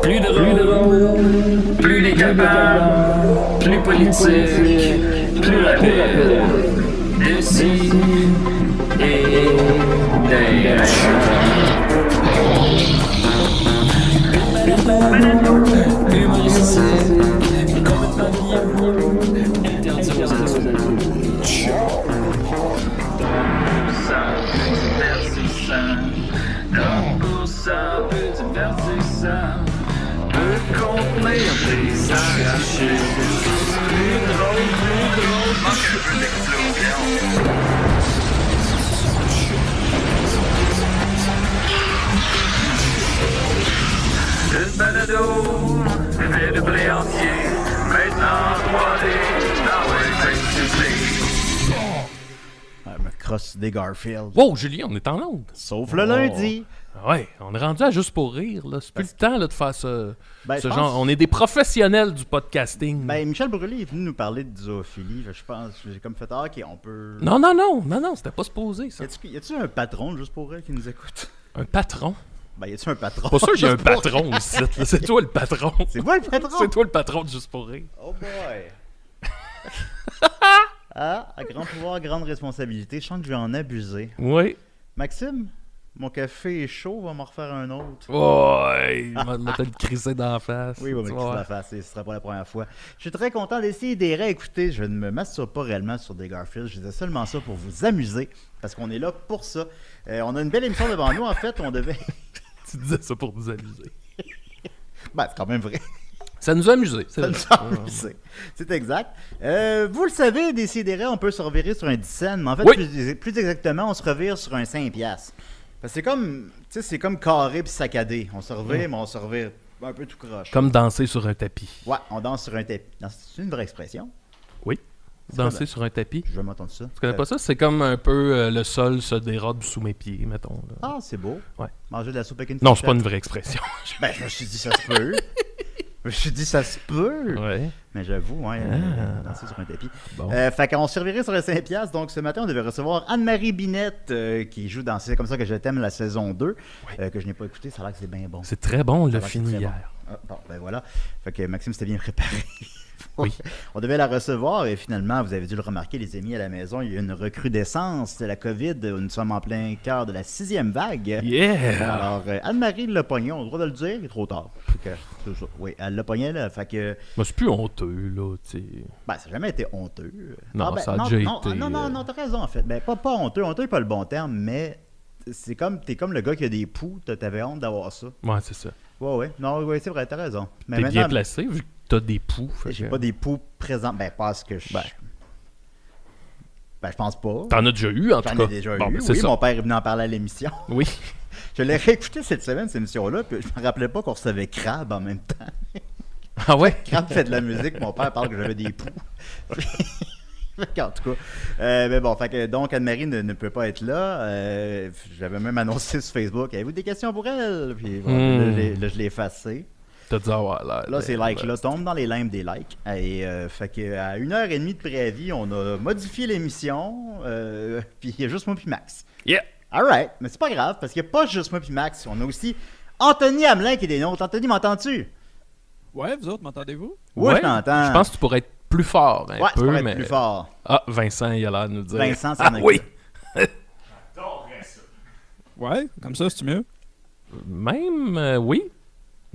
Plus drôle, plus décapable, plus politique, plus rapide. D'ici et d'ailleurs. Humoristique, complètement lié, interdit aux adultes. Ça peut divertissant, peut contenir des arrachés. Plus drôle, manque un peu d'explosion. Une balado, fait de blé entier, maintenant 3D, dans le me crosse des Garfield. Wow, Julien, on est en onde. Sauf le lundi. Ouais, on est rendu à juste pour rire. Là. C'est plus le temps là, de faire ce je genre. On est des professionnels du podcasting. Michel Brûlé est venu nous parler de zoophilie. Je pense, j'ai comme fait OK, on peut. Non, c'était pas supposé ça. Y a-tu un patron juste pour elle qui nous écoute? Un patron? Y a-tu un patron? Pas sûr qu'il y a un patron ici. C'est toi le patron. C'est moi le patron? C'est toi le patron de Juste pour rire. Oh boy! À grand pouvoir, grande responsabilité. Je sens que je vais en abuser. Oui. Maxime, mon café est chaud, va m'en refaire un autre. Ouais, il m'a te le crisser dans la face. Oui, il va me crisser dans la face, ce sera pas la première fois. Je suis très content d'essayer des réécouter. Je ne me masturbe pas réellement sur des Garfield. Je disais seulement ça pour vous amuser, parce qu'on est là pour ça. On a une belle émission devant nous, en fait. On devait... Tu disais ça pour nous amuser. C'est quand même vrai. Ça nous a amusé. Ça nous a amusé. C'est exact. Vous le savez, Décidérez, on peut se revirer sur un 10 cents, mais en fait, oui. plus exactement, on se revire sur un 5$. Parce que c'est comme carré puis saccadé. On se revire, mais on se revire un peu tout croche. Comme danser sur un tapis. Ouais, on danse sur un tapis. C'est une vraie expression? Oui. Danser sur un tapis. Je vais m'entendre ça. Tu connais pas ça? C'est comme un peu le sol se dérobe sous mes pieds, mettons. Là. Ah, c'est beau. Ouais. Manger de la soupe avec une Non, c'est pas une vraie expression. Je me suis dit, ça se peut. Je me suis dit, ça se peut. Ouais. Mais j'avoue, danser sur un tapis. Bon. Fait qu'on se servirait sur les 5$. Donc, ce matin, on devait recevoir Anne-Marie Binette qui joue dans C'est comme ça que je t'aime, la saison 2, que je n'ai pas écouté. Ça a l'air que c'est bien bon. C'est très bon, on l'a fini hier. Bon. Ah, bon, ben voilà. Fait que Maxime s'était bien préparé. Oui. On devait la recevoir et finalement, vous avez dû le remarquer, les amis à la maison, il y a une recrudescence de la COVID. Nous sommes en plein cœur de la 6e vague. Yeah! Alors, Anne-Marie l'a pogné, on a le droit de le dire, il est trop tard. C'est ça. Oui, elle l'a pogné, là. Fait que. C'est plus honteux, là, tu sais. Ça n'a jamais été honteux. Non, ça a déjà été. Non, t'as raison, en fait. Pas honteux. Honteux n'est pas le bon terme, mais c'est comme. T'es comme le gars qui a des poux, t'avais honte d'avoir ça. Ouais, c'est ça. Ouais. Non, c'est vrai, t'as raison. Mais t'es bien placé, vu que t'as des poux. J'ai pas des poux présents. Parce que je. Je pense pas. T'en as déjà eu, en tout cas. J'en ai déjà eu. Oui, mon père est venu en parler à l'émission. Oui. Je l'ai réécouté cette semaine, cette émission-là, puis je me rappelais pas qu'on recevait Crab en même temps. Ah ouais? Crab fait de la musique, mon père parle que j'avais des poux. En tout cas. Mais bon, donc Anne-Marie ne peut pas être là. J'avais même annoncé sur Facebook. Avez-vous des questions pour elle? Puis là, je l'ai effacé. T'as dit, là, ces likes-là tombent dans les limbes des likes. Et fait qu'à 1h30 de préavis, on a modifié l'émission. Puis il y a juste moi puis Max. Yeah! Alright, mais c'est pas grave, parce qu'il n'y a pas juste moi puis Max. On a aussi Anthony Hamelin qui est des nôtres. Anthony, m'entends-tu? Ouais, vous autres, m'entendez-vous? Oui, je t'entends. Je pense que tu pourrais être plus fort un peu, tu mais... être plus fort. Ah, Vincent, il a l'air de nous dire. Vincent, c'est oui! J'adorerais ça. Ouais, comme ça, c'est mieux? Même, oui.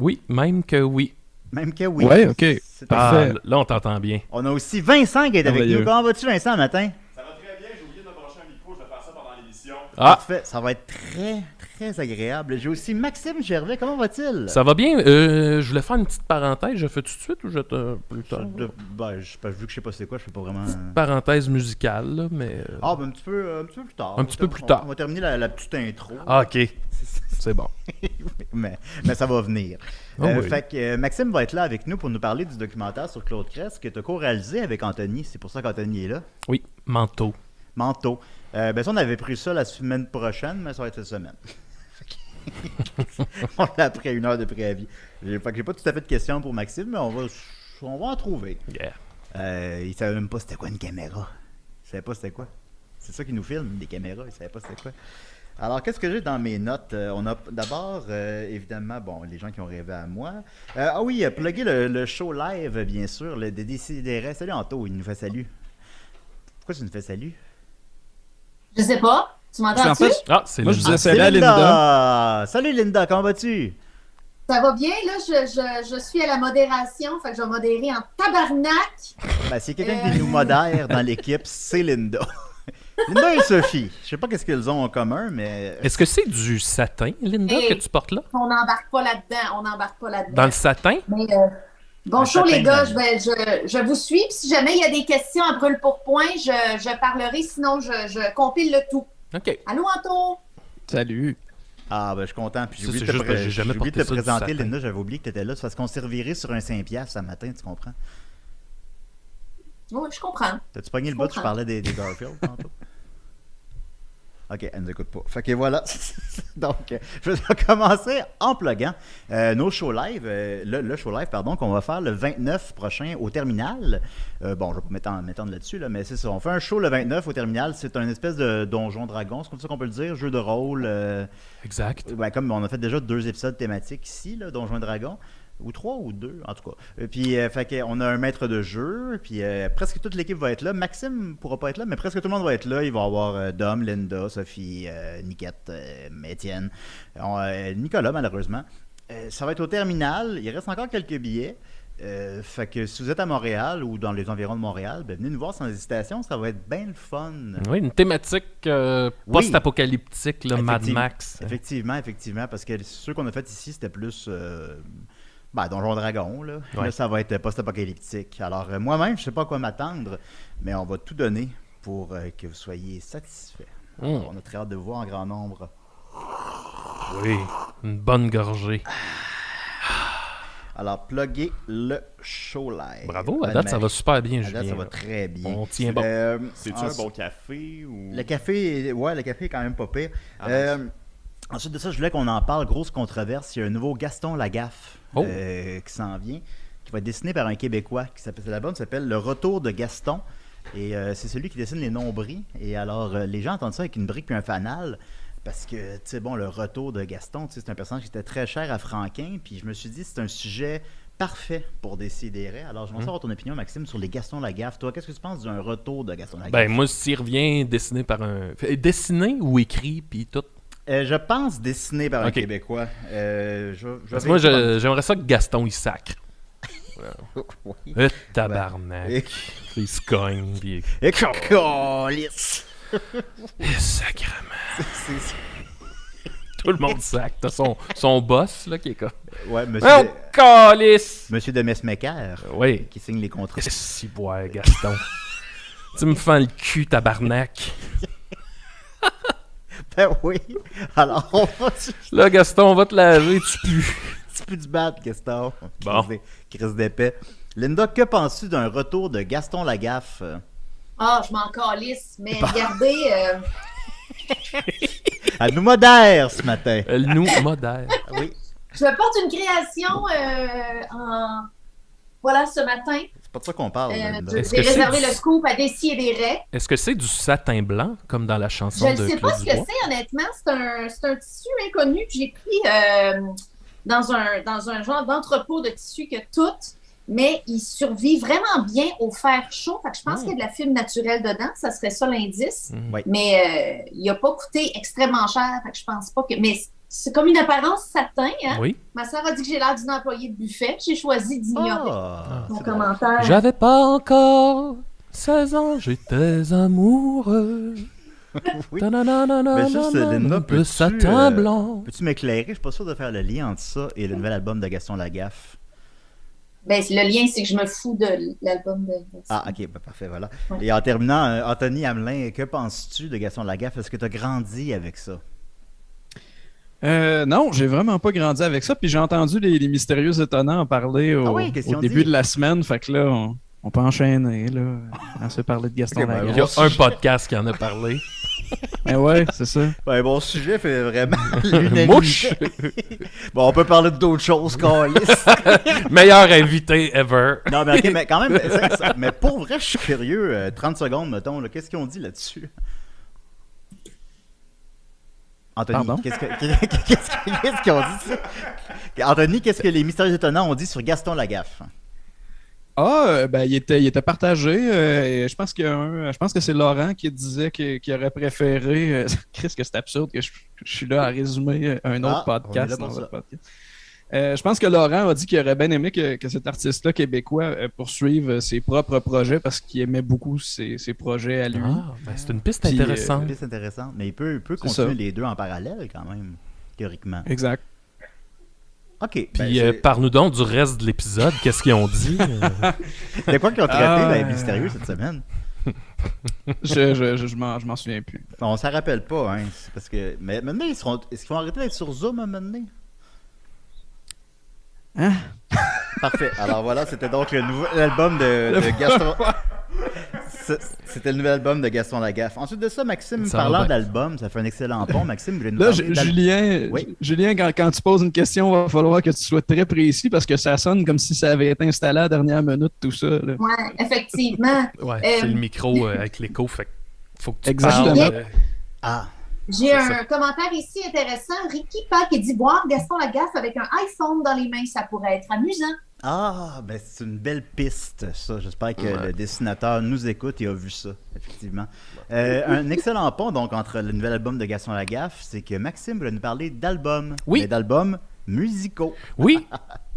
Oui, même que oui. Même que oui. Ouais, ok. Parfait. Là, on t'entend bien. On a aussi Vincent qui est avec nous. Comment vas-tu, Vincent, le matin? Ça va très bien, j'ai oublié de me brancher un micro, je vais faire ça pendant l'émission. Parfait, ça va être très, très agréable. J'ai aussi Maxime Gervais, comment va-t-il? Ça va bien. Je voulais faire une petite parenthèse. Je fais tout de suite ou je te plus tard? Vu que je sais pas c'est quoi, je fais pas vraiment... Parenthèse musicale, là, mais... un petit peu plus tard. Un petit peu plus tard. On va terminer la petite intro. Ah, ok. C'est bon. mais ça va venir. Oui. Fait que Maxime va être là avec nous pour nous parler du documentaire sur Claude Crest que tu as co-réalisé avec Anthony. C'est pour ça qu'Anthony est là. Oui, Manteau. Ça, on avait pris ça la semaine prochaine, mais ça va être cette semaine. On l'a pris à 1 heure de préavis. J'ai pas tout à fait de questions pour Maxime, mais on va en trouver. Yeah. Il savait même pas c'était quoi une caméra. Il savait pas c'était quoi. C'est ça qui nous filme, des caméras. Il savait pas c'était quoi. Alors, qu'est-ce que j'ai dans mes notes? On a d'abord, évidemment, bon, les gens qui ont rêvé à moi. Ah oui, plugger le show live, bien sûr, le Décideret. Salut Anto, il nous fait salut. Pourquoi tu nous fais salut? Je sais pas. Tu Puis en m'entends-tu? fait, Ah, c'est moi, le je disais salut à Linda. Salut Linda, comment vas-tu? Ça va bien, là? Je suis à la modération, fait que je vais modérer en tabarnak. Ben, s'il y a quelqu'un qui nous modère dans l'équipe, c'est Linda. Linda et Sophie. Je sais pas qu'est-ce qu'ils ont en commun, mais... Est-ce que c'est du satin, Linda, Hey. que tu portes là? On n'embarque pas là-dedans. Dans le satin? Mais, bonjour Un les gars, certain je vous suis. Puis si jamais il y a des questions à brûle pour point, je parlerai, sinon je compile le tout. OK. Allô, Anto? Salut. Ah, ben, je suis content. Puis j'ai Ça, oublié c'est de te juste parce que j'ai jamais j'ai oublié de porté te ça du présenter, satin. Linda. J'avais oublié que tu étais là. C'est parce qu'on s'est reviré sur un 5$ ce matin, tu comprends? Oui, je comprends. T'as-tu pogné le Je bout? Je comprends. parlais des Garfield tantôt. Ok, elle nous écoute pas. Fait que voilà. Donc, je vais commencer en pluguant nos shows live, le show live, pardon, qu'on va faire le 29 prochain au Terminal. Bon, je vais pas m'étendre là-dessus, là, mais c'est ça. On fait un show le 29 au Terminal. C'est un espèce de donjon dragon, c'est comme ça qu'on peut le dire, jeu de rôle. Exact. Ouais, comme on a fait déjà 2 épisodes thématiques ici, là, Donjon et Dragon. Ou 3 ou 2, en tout cas. Puis, fait qu'on a un maître de jeu, puis presque toute l'équipe va être là. Maxime pourra pas être là, mais presque tout le monde va être là. Il va y avoir Dom, Linda, Sophie, Niquette, Étienne, Nicolas, malheureusement. Ça va être au Terminal. Il reste encore quelques billets. Fait que si vous êtes à Montréal ou dans les environs de Montréal, ben venez nous voir sans hésitation. Ça va être bien le fun. Oui, une thématique post-apocalyptique, là, Mad Max. Effectivement, parce que ceux qu'on a fait ici, c'était plus Donjon Dragon. Là. Ouais. Là, ça va être post-apocalyptique. Alors, moi-même, je sais pas à quoi m'attendre, mais on va tout donner pour que vous soyez satisfaits. Alors, on a très hâte de vous voir en grand nombre. Oui, une bonne gorgée. Alors, pluguez le show live. Bravo, à date, ça va super bien, À date, Julien. ça va très bien. On tient bon. C'est-tu un bon café ou. Le café, le café est quand même pas pire. Ah, Ensuite de ça, je voulais qu'on en parle. Grosse controverse. Il y a un nouveau Gaston Lagaffe qui s'en vient, qui va être dessiné par un Québécois. L'album s'appelle Le Retour de Gaston. Et c'est celui qui dessine les nombris. Et alors, les gens entendent ça avec une brique puis un fanal. Parce que, tu sais, bon, le retour de Gaston, tu sais, c'est un personnage qui était très cher à Franquin. Puis je me suis dit, c'est un sujet parfait pour Décideret. Alors, je vais savoir ton opinion, Maxime, sur les Gaston Lagaffe. Toi, qu'est-ce que tu penses d'un retour de Gaston Lagaffe? Ben, moi, s'il revient dessiné par un. Dessiné ou écrit, puis tout. Je pense dessiné par un Ok. Québécois. Parce que moi, j'aimerais ça que Gaston, il sacre. Oui. Tabarnak. Et Il se cogne, puis. câlisse. Sacrement. C'est- Tout le monde sacre. T'as son boss, là, qui est comme. Ouais, Oh, calice! Monsieur de Mesmecker Oui. qui signe les contrats. Si, boire, Gaston. Tu me fends le cul, tabarnak. Ben oui. Alors, on va Là, Gaston, on va te laver, tu pues. tu peux du battre, Gaston. Bon. Crise d'épais. Linda, que penses-tu d'un retour de Gaston Lagaffe? Ah, je m'en calisse. Mais regardez, Elle nous modère ce matin. Elle nous modère. Oui. je porte une création Voilà, ce matin. C'est pas de ça qu'on parle, Linda. J'ai Est-ce que c'est réservé du- le scoop à Décideret. Est-ce que c'est du satin blanc, comme dans la chanson Je ne de sais Claude pas ce que Dubois? c'est, honnêtement. C'est un tissu inconnu que j'ai pris dans un genre d'entrepôt de tissu que tout, mais il survit vraiment bien au fer chaud. Fait que je pense qu'il y a de la fibre naturelle dedans. Ça serait ça l'indice. Mm. Oui. Mais il n'a pas coûté extrêmement cher. Fait que je pense pas que... Mais c'est comme une apparence satin. Hein? Oui. Ma soeur a dit que j'ai l'air d'une employée de buffet. J'ai choisi d'ignorer Ah, mon c'est bon. commentaire. J'avais pas encore 16 ans, j'étais amoureux. Oui. Ta-na-na-na-na-na-na, Mais juste, Linda, de peux-tu, satin blanc. Peux-tu m'éclairer? Je suis pas sûr de faire le lien entre ça et le nouvel album de Gaston Lagaffe. Ben, le lien, c'est que je me fous de l'album de... Ah, ok, ben, parfait, voilà. Ouais. Et en terminant, Anthony Hamelin, que penses-tu de Gaston Lagaffe? Est-ce que tu as grandi avec ça? Non, j'ai vraiment pas grandi avec ça. Puis j'ai entendu les mystérieux étonnants en parler Ah oui, qu'est-ce qu'ils au ont début dit? de la semaine. Fait que là, on peut enchaîner. Là, on se parler de Gaston Ok, ben, Il y Lagaffe. a un podcast qui en a parlé. Mais ouais, c'est ça. Ben, bon sujet fait vraiment l'unanimité. Mouche! Bon, on peut parler d'autres choses, câlisse. Meilleur invité ever. Non, mais ok, mais quand même, mais pour vrai, je suis curieux. 30 secondes, mettons, là, qu'est-ce qu'ils ont dit là-dessus? Anthony, Pardon? qu'est-ce qu'ils ont dit ça? Anthony, qu'est-ce que les mystérieux étonnants ont dit sur Gaston Lagaffe? Ben, il était partagé. Et je pense je pense que c'est Laurent qui disait qu'il aurait préféré. Chris, que c'est absurde que je suis là à résumer un autre on est podcast. là pour dans ça. votre podcast. Je pense que Laurent a dit qu'il aurait bien aimé que cet artiste-là québécois poursuive ses propres projets parce qu'il aimait beaucoup ses projets à lui. Ah, ben, c'est une piste Puis, intéressante. C'est intéressant. Mais il peut C'est continuer ça. les deux en parallèle, quand même, théoriquement. Exact. OK. Puis parle-nous donc du reste de l'épisode. Qu'est-ce qu'ils ont dit? De quoi qu'ils ont traité dans les mystérieux cette semaine? Je m'en souviens plus. On s'en rappelle pas, hein. C'est parce que. Mais maintenant, est-ce qu'ils vont arrêter d'être sur Zoom à un moment donné? Hein? Parfait. Alors voilà, c'était donc le nouvel album de Gaston. C'était le nouvel album de Gaston Lagaffe. Ensuite de ça, Maxime, Ça va parlant bien. d'album, ça fait un excellent pont. Maxime voulait nous Là, parler Julien, Oui. Julien quand tu poses une question, il va falloir que tu sois très précis parce que ça sonne comme si ça avait été installé à la dernière minute, tout ça. Là. Ouais, effectivement. Ouais, c'est le micro avec l'écho. Fait que faut que tu Exactement. parles. Ah, J'ai C'est un ça. commentaire ici intéressant. Ricky Pack qui dit boire Gaston Lagaffe avec un iPhone dans les mains, ça pourrait être amusant. ben c'est une belle piste, ça. J'espère que Ouais. le dessinateur nous écoute et a vu ça, effectivement. Un excellent pont, donc, entre le nouvel album de Gaston Lagaffe, c'est que Maxime voulait nous parler d'albums. Oui. Mais d'albums musicaux. Oui,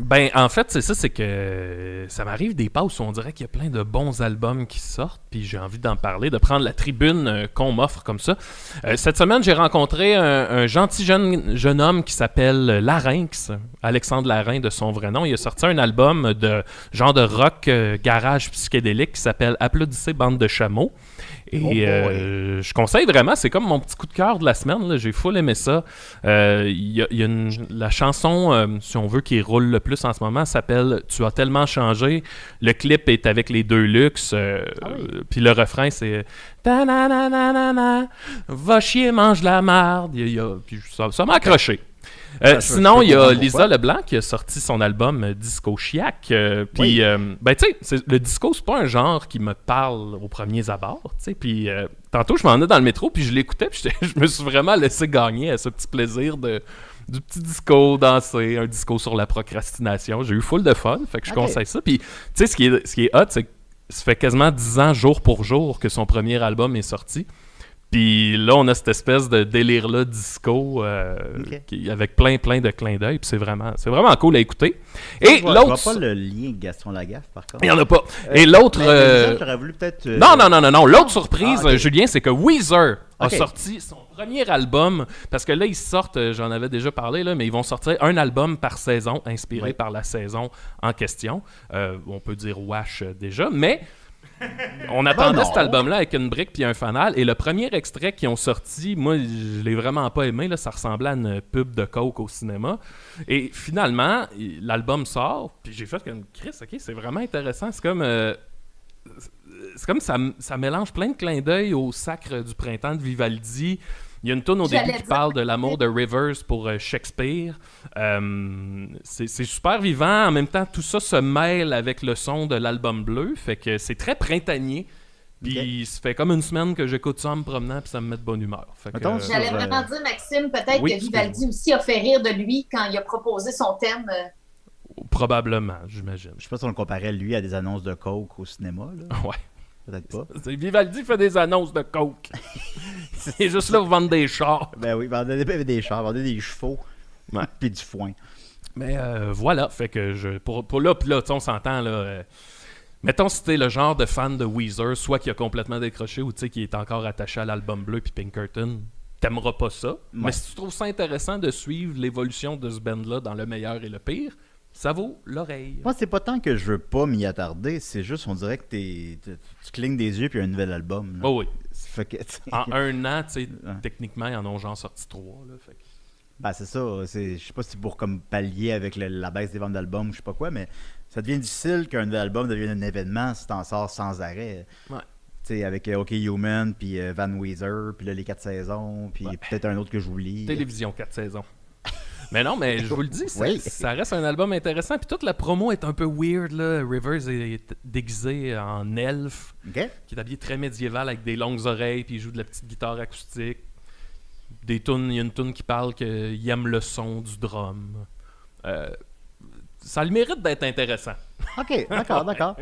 ben en fait c'est ça, c'est que ça m'arrive des passes où on dirait qu'il y a plein de bons albums qui sortent, puis j'ai envie d'en parler, de prendre la tribune qu'on m'offre comme ça. Cette semaine, j'ai rencontré un gentil jeune homme qui s'appelle Larynx, Alexandre Larynx de son vrai nom. Il a sorti un album de genre de rock garage psychédélique qui s'appelle Applaudissez bande de chameaux. Et Oh boy. je conseille vraiment, c'est comme mon petit coup de cœur de la semaine, là. J'ai full aimé ça. Il y a la chanson, si on veut, qui roule le plus en ce moment, s'appelle « Tu as tellement changé ». Le clip est avec les deux luxe. Puis le refrain, c'est « Ta-na-na-na-na-na, va chier, mange la marde ». Puis ça m'a accroché. Sinon, il y a comprendre Lisa pourquoi. Leblanc qui a sorti son album Disco Chiac. Puis, ben, tu sais, le disco, c'est pas un genre qui me parle aux premiers abords. Tu sais, puis, tantôt, je m'en ai dans le métro, puis je l'écoutais, puis je me suis vraiment laissé gagner à ce petit plaisir du petit disco dansé, un disco sur la procrastination. J'ai eu full de fun, fait que je Ok. conseille ça. Puis, tu sais, ce qui est hot, c'est que ça fait quasiment 10 ans, jour pour jour, que son premier album est sorti. Puis là, on a cette espèce de délire-là disco avec plein de clins d'œil. Puis c'est vraiment cool à écouter. Et Je vois l'autre... pas le lien avec Gaston Lagaffe, par contre. Il n'y en a pas. Et l'autre... Mais j'aurais voulu peut-être... Non. L'autre surprise, Ah, ok. Julien, c'est que Weezer a Ok. sorti son premier album. Parce que là, ils sortent, j'en avais déjà parlé, là, mais ils vont sortir un album par saison, inspiré Oui. par la saison en question. On peut dire Wash déjà, mais... On attendait non. cet album-là avec une brique puis un fanal. Et le premier extrait qu'ils ont sorti, moi, je l'ai vraiment pas aimé. Là, ça ressemblait à une pub de Coke au cinéma. Et finalement, l'album sort. Puis j'ai fait comme Chris, ok, c'est vraiment intéressant. C'est comme ça mélange plein de clins d'œil au Sacre du printemps de Vivaldi. Il y a une toune au J'allais début qui dire. parle de l'amour de Rivers pour Shakespeare. C'est super vivant. En même temps, tout ça se mêle avec le son de l'album bleu. Fait que c'est très printanier. Puis ça fait comme une semaine que j'écoute ça en me promenant, puis ça me met de bonne humeur. Fait que, Mettons, J'allais vraiment dire, Maxime, peut-être Oui, que Vivaldi aussi a fait rire de lui quand il a proposé son thème. probablement, j'imagine. Je sais pas si on le comparait, lui, à des annonces de Coke au cinéma. Là. Ouais. Peut-être pas. Vivaldi fait des annonces de coke. C'est juste là pour vendre des chars. Ben oui, vendait des chars, vendait des chevaux. Ouais. Puis du foin. Mais voilà, fait que pour là, puis là, tu sais, on s'entend, là. Mettons si t'es le genre de fan de Weezer, soit qui a complètement décroché ou tu sais qui est encore attaché à l'album bleu puis Pinkerton, t'aimeras pas ça. Mais si tu trouves ça intéressant de suivre l'évolution de ce band-là dans le meilleur et le pire, ça vaut l'oreille. Moi, c'est pas tant que je veux pas m'y attarder, c'est juste, on dirait que tu clignes des yeux puis il y a un nouvel album. Là. Oh oui. Fait que, tu sais, En un an, tu sais, Ouais. techniquement, ils en ont genre sorti 3. Là, fait que... ben, c'est ça. Je sais pas si c'est pour comme pallier avec la baisse des ventes d'albums ou je sais pas quoi, mais ça devient difficile qu'un nouvel album devienne un événement si t'en sors sans arrêt. Ouais. Tu sais, avec OK Human, puis Van Weezer, puis là, les 4 saisons, puis Ouais. peut-être un autre que j'oublie. Télévision 4 saisons. Mais non, mais je vous le dis, Oui. ça reste un album intéressant. Puis toute la promo est un peu weird, là. Rivers est déguisé en elfe, OK? qui est habillé très médiéval avec des longues oreilles, puis il joue de la petite guitare acoustique. des tunes, il y a une tune qui parle qu'il aime le son du drum. Ça a le mérite d'être intéressant. OK, d'accord.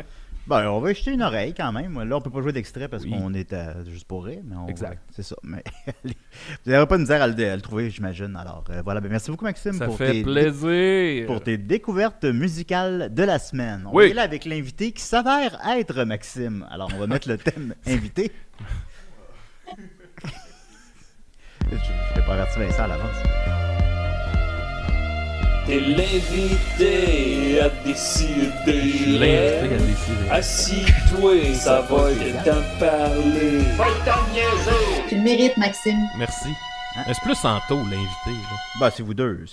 Ben, on va jeter une oreille quand même. Là, on peut pas jouer d'extrait parce qu'on est juste pour rire. Mais Exact. C'est ça. Mais vous n'aurez pas de misère à le trouver, j'imagine. Alors, voilà. Ben, merci beaucoup, Maxime, Ça pour fait plaisir. pour tes découvertes musicales de la semaine. On Oui. est là avec l'invité qui s'avère être Maxime. Alors, on va mettre le thème invité. Je n'ai pas averti Vincent à l'avance. T'es l'invité à décider. L'invité à décider. Assis-toi, ça va être temps de parler. Tu le mérites, Maxime. Merci. Hein? Mais c'est plus Anto, l'invité. là. Bah, c'est vous deux.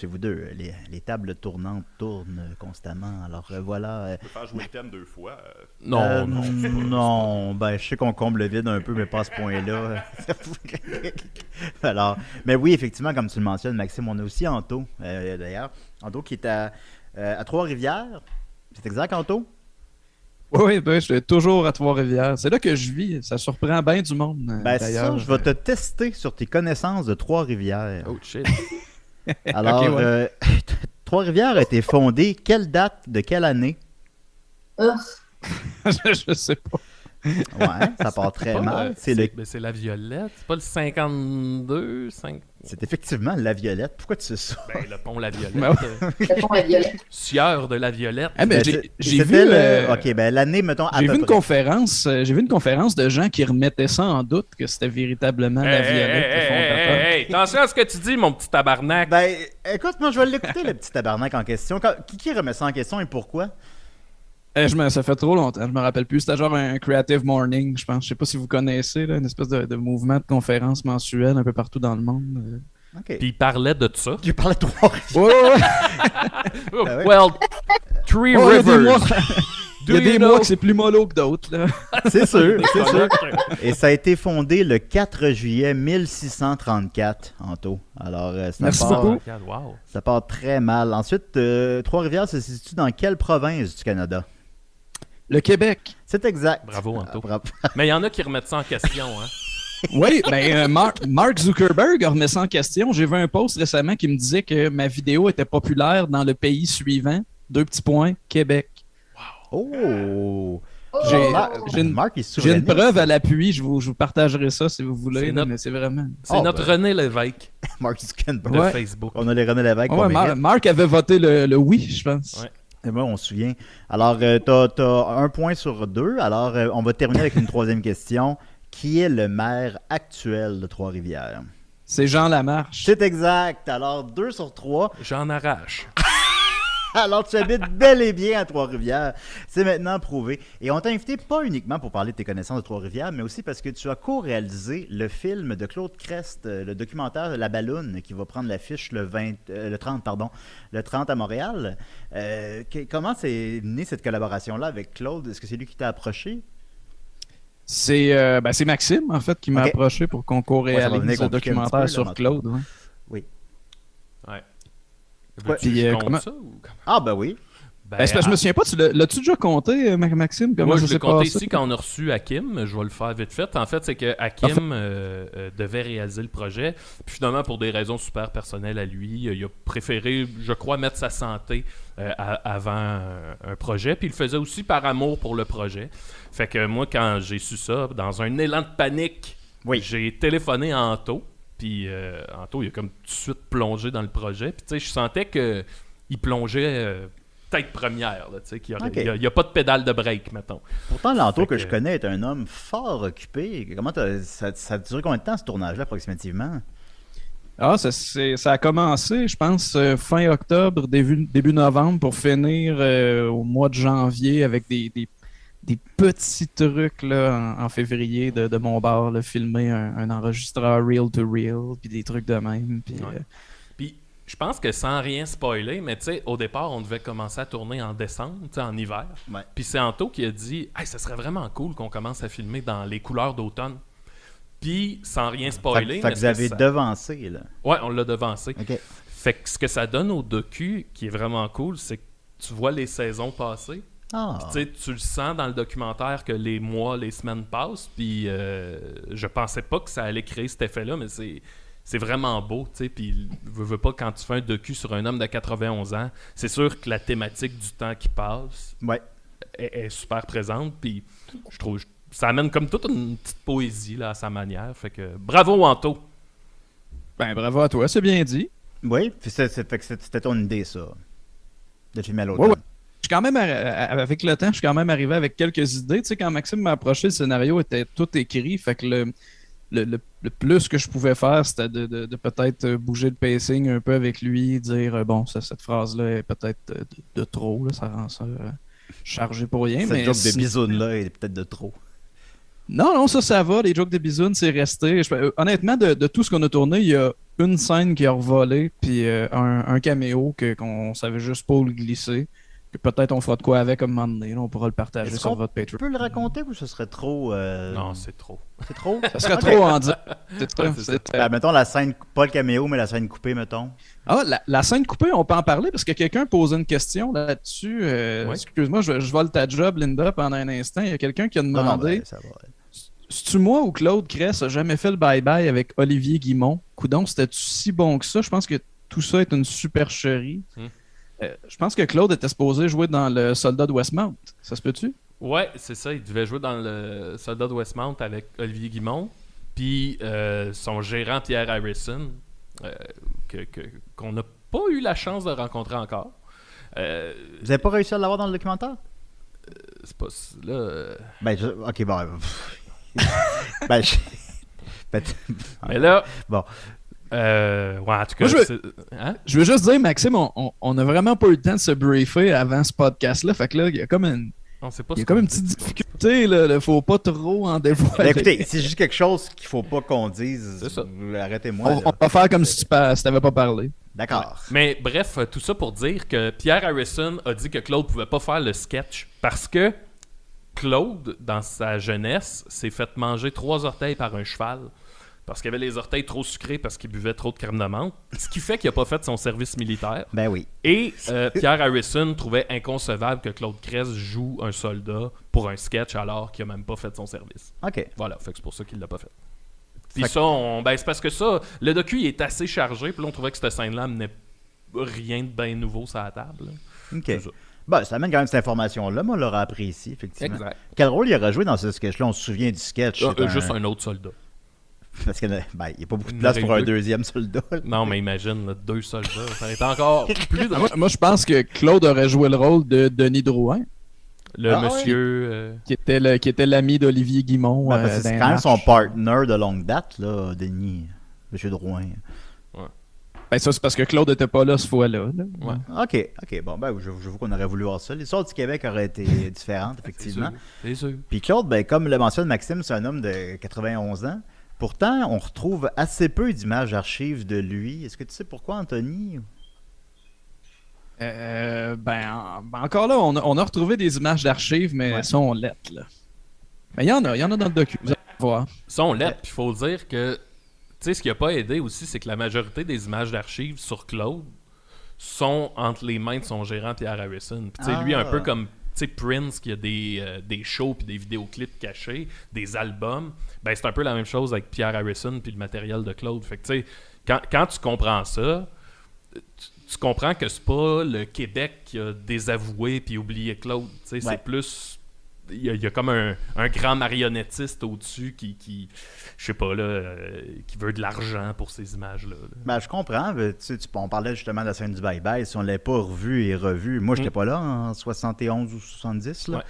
Les tables tournantes tournent constamment. Alors, voilà. On peut faire jouer le thème 2 fois. Non, non. Non, ben je sais qu'on comble le vide un peu, mais pas à ce point-là. Alors, mais oui, effectivement, comme tu le mentionnes, Maxime, on a aussi Anto, d'ailleurs. Anto qui est à Trois-Rivières. C'est exact, Anto? Oui, je suis toujours à Trois-Rivières. C'est là que je vis. Ça surprend bien du monde, Ben d'ailleurs. ça, je vais te tester sur tes connaissances de Trois-Rivières. Oh shit. Alors, Ok, ouais. Trois-Rivières a été fondée quelle date de quelle année? Je sais pas. Ouais, ça part très mal. C'est la Violette. C'est pas le 52, C'est effectivement la Violette. Pourquoi tu sais ça? Ben, le pont La Violette. Ben Le pont à violet. Sieur de la Violette. Ah, mais Ben, j'ai c'était vu, OK, ben l'année, mettons, à j'ai peu vu une près. conférence. J'ai vu une conférence de gens qui remettaient ça en doute que c'était véritablement la Violette le fondateur. Hey, attention à ce que tu dis, mon petit tabarnak. Ben, écoute, moi, je vais l'écouter, le petit tabarnak en question. Qui remet ça en question et pourquoi? Ça fait trop longtemps, je me rappelle plus. C'était genre un Creative Morning, je pense. Je sais pas si vous connaissez, là, une espèce de mouvement de conférences mensuelles un peu partout dans le monde. OK. Puis il parlait de ça. Tu parlais de Trois-Rivières. Ouais. Ben ouais. Well, Three Ouais, il y a des Rivers. mois, il y a Do you des know- mois que c'est plus mollo que d'autres. Là. C'est sûr, c'est sûr. Et ça a été fondé le 4 juillet 1634, Anto. Alors, Merci beaucoup. Wow. ça part très mal. Ensuite, Trois-Rivières se situe dans quelle province du Canada? Le Québec. C'est exact. Bravo, Anto. Bravo. Mais il y en a qui remettent ça en question. Hein. Oui, ben Mark Zuckerberg remet ça en question. J'ai vu un post récemment qui me disait que ma vidéo était populaire dans le pays suivant. 2 petits points, Québec. Oh! J'ai- Marc, Marc est J'ai une souverainiste. preuve à l'appui, je vous partagerai ça si vous voulez, C'est là, notre- mais c'est vraiment... C'est Oh, notre ben. René Lévesque Mark Zuckerberg. de Ouais. Facebook. On a les René Lévesque qu'on Ouais, mérite. Marc avait voté le oui, je pense. Ouais. Et moi, on se souvient. Alors, t'as 1 point sur 2. Alors, on va terminer avec une troisième question. Qui est le maire actuel de Trois-Rivières? C'est Jean Lamarche. C'est exact. Alors, 2 sur 3. J'en arrache. Alors, tu habites bel et bien à Trois-Rivières. C'est maintenant prouvé. Et on t'a invité pas uniquement pour parler de tes connaissances de Trois-Rivières, mais aussi parce que tu as co-réalisé le film de Claude Crest, le documentaire La Balloune, qui va prendre l'affiche le 30 à Montréal. Comment s'est née cette collaboration-là avec Claude? Est-ce que c'est lui qui t'a approché? C'est Maxime, en fait, qui m'a Ok. approché pour qu'on Ouais, ça va venir co-réalise le compliquer un petit peu, documentaire là, sur maintenant. Claude. Ouais. Ouais. Ouais. Veux-tu que Puis, je euh, compte comment- ça ou comment? Ah, ben oui. Ben, Ben, c'est parce que je me souviens pas, l'as-tu déjà compté, Maxime? Comment moi, ça je l'ai s'est compté passé? ici quand on a reçu Hakim. Je vais le faire vite fait. En fait, c'est que Hakim devait réaliser le projet. Puis finalement, pour des raisons super personnelles à lui, il a préféré, je crois, mettre sa santé avant un projet. Puis il le faisait aussi par amour pour le projet. Fait que moi, quand j'ai su ça, dans un élan de panique, Oui. j'ai téléphoné à Anto. Puis Anto, il a comme tout de suite plongé dans le projet. Puis tu sais, je sentais qu'il plongeait tête première. Là, tu sais, qu'il y aurait- Ok. il n'y a pas de pédale de break, mettons. Pourtant, Lanto Fait que que- je connais est un homme fort occupé. Comment ça a duré combien de temps, ce tournage-là, approximativement? Ah, ça a commencé, je pense, fin octobre, début novembre, pour finir au mois de janvier avec des petits trucs là, en février de mon bar, là, filmer un enregistreur reel-to-reel, puis des trucs de même. Puis, Ouais. Puis, je pense que sans rien spoiler, mais tu sais, au départ, on devait commencer à tourner en décembre, tu sais, en hiver. Ouais. Puis c'est Anto qui a dit « Hey, ça serait vraiment cool qu'on commence à filmer dans les couleurs d'automne. » Puis, sans rien spoiler... Fait que mais vous avez ça- devancé, là. Ouais, on l'a devancé. OK. Fait que ce que ça donne au docu, qui est vraiment cool, c'est que tu vois les saisons passer. Ah. Puis, tu sais, tu le sens dans le documentaire que les mois, les semaines passent. Puis je pensais pas que ça allait créer cet effet-là, mais c'est vraiment beau, tu sais, puis veux pas, quand tu fais un docu sur un homme de 91 ans, c'est sûr que la thématique du temps qui passe Ouais. est super présente, puis je trouve ça amène comme toute une petite poésie là, à sa manière, fait que bravo Anto. Ben, bravo à toi, c'est bien dit. Oui, puis fait que c'était ton idée, ça. De filmer à l'automne. Ouais, ouais. Je suis quand même, avec le temps, je suis quand même arrivé avec quelques idées. Tu sais, quand Maxime m'a approché, le scénario était tout écrit, fait que le plus que je pouvais faire, c'était de peut-être bouger le pacing un peu avec lui, dire bon, cette phrase-là est peut-être de trop, là, ça rend ça chargé pour rien. Cette Mais joke de bisoune-là est peut-être de trop. Non, ça va. Les jokes de bisounes, c'est resté. Honnêtement, de tout ce qu'on a tourné, il y a une scène qui a revolé, puis un caméo qu'on savait juste pas où le glisser. Que peut-être on fera de quoi avec à un moment donné. Là, on pourra le partager Est-ce sur qu'on votre Tu Patreon. peux le raconter ou ce serait trop... Non, c'est trop. C'est trop? Ça serait Ok. trop en dire. Ben, mettons la scène, pas le caméo, mais la scène coupée, mettons. Ah, la scène coupée, on peut en parler parce que quelqu'un posait une question là-dessus. Oui. Excuse-moi, je vole ta job, Linda, pendant un instant. Il y a quelqu'un qui a Non, demandé ben, ça va. c'est-tu moi ou Claude Cress a jamais fait le bye-bye avec Olivier Guimont? Coudon, c'était-tu si bon que ça? Je pense que tout ça est une supercherie. Je pense que Claude était supposé jouer dans le Soldat de Westmount. Ça se peut-tu? Ouais, c'est ça. Il devait jouer dans le Soldat de Westmount avec Olivier Guimont. Puis son gérant Pierre Harrison, qu'on n'a pas eu la chance de rencontrer encore. Vous avez pas réussi à l'avoir dans le documentaire? C'est pas là. Ben, ok, bon. Ben, Mais là. Bon. Ouais, en tout cas. Moi, Hein? Je veux juste dire, Maxime, on a vraiment pas eu le temps de se briefer avant ce podcast-là. Fait que là, il y a comme une petite difficulté. Il faut pas trop en Ben, dévoiler. écoutez, c'est juste quelque chose qu'il faut pas qu'on dise. C'est ça. Arrêtez-moi. On va faire comme si tu t'avais pas parlé. D'accord. Mais bref, tout ça pour dire que Pierre Harrison a dit que Claude pouvait pas faire le sketch parce que Claude, dans sa jeunesse, s'est fait manger 3 orteils par un cheval. Parce qu'il avait les orteils trop sucrés parce qu'il buvait trop de crème de menthe. Ce qui fait qu'il n'a pas fait son service militaire. Ben oui. Et Pierre Harrison trouvait inconcevable que Claude Cress joue un soldat pour un sketch alors qu'il n'a même pas fait son service. OK. Voilà, fait que c'est pour ça qu'il l'a pas fait. Puis Fait ça, c'est parce que ça, le docu il est assez chargé, puis là on trouvait que cette scène-là amenait rien de bien nouveau sur la table. là. OK. C'est ça. Ben, ça amène quand même cette information-là, mais on l'aura apprécié, effectivement. Exact. Quel rôle il aura joué dans ce sketch-là? On se souvient du sketch. c'est Juste un autre soldat. Parce qu'il n'y a pas beaucoup de Il place y en pour aurait un eu deux. deuxième soldat. là. Non, mais imagine, là, 2 soldats. Ça aurait été encore plus drôle. Moi, je pense que Claude aurait joué le rôle de Denis Drouin, Le Ah, monsieur. qui était l'ami d'Olivier Guimont. Ouais, parce que dans c'est les quand même son marches. partner de longue date, là, Denis. Monsieur Drouin. Ben, ça, c'est parce que Claude n'était pas là ce fois-là. là. Ouais. OK. Bon, ben, j'avoue qu'on aurait voulu voir ça. L'histoire du Québec aurait été différente, effectivement. C'est sûr. Puis Claude, ben, comme le mentionne Maxime, c'est un homme de 91 ans. Pourtant, on retrouve assez peu d'images d'archives de lui. Est-ce que tu sais pourquoi, Anthony? Encore là, on a retrouvé des images d'archives, mais elles sont lettres. Là. Mais il y en a dans le docu. Vous allez voir. Sont lettres, puis il faut dire que, tu sais, ce qui n'a pas aidé aussi, c'est que la majorité des images d'archives sur Claude sont entre les mains de son gérant Pierre Harrison. Puis, tu sais, lui, un peu comme, tu sais, Prince, qui a des shows puis des vidéoclips cachés, des albums, ben c'est un peu la même chose avec Pierre Harrison puis le matériel de Claude. Fait que, tu sais, quand tu comprends ça, tu comprends que c'est pas le Québec qui a désavoué puis oublié Claude. Tu sais, Ouais. c'est plus... Il y a comme un grand marionnettiste au-dessus qui je sais pas, là, qui veut de l'argent pour ces images-là. là. Ben, je comprends. Tu sais, on parlait justement de la scène du bye-bye. Si on ne l'avait pas revu et revu, moi, j'étais pas là en 71 ou 70. Là. Ouais. Tu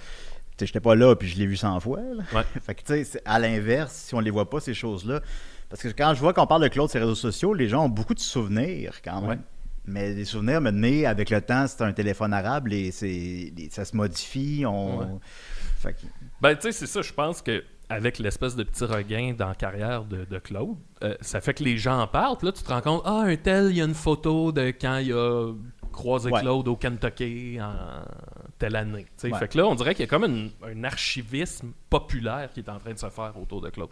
sais, j'étais pas là, puis je l'ai vu 100 fois. Là. Ouais. Fait que, tu sais, à l'inverse, si on les voit pas, ces choses-là. Parce que quand je vois qu'on parle de Claude sur les réseaux sociaux, les gens ont beaucoup de souvenirs quand même. Ouais. Mais les souvenirs, maintenant, avec le temps, c'est un téléphone arabe et ça se modifie. Ouais. Fait que- Ben, tu sais, c'est ça, je pense que avec l'espèce de petit regain dans la carrière de Claude, ça fait que les gens en parlent. Puis là, tu te rends compte, un tel, il y a une photo de quand il a croisé Ouais. Claude au Kentucky en telle année. Tu sais, Ouais. fait que là, on dirait qu'il y a comme un archivisme populaire qui est en train de se faire autour de Claude.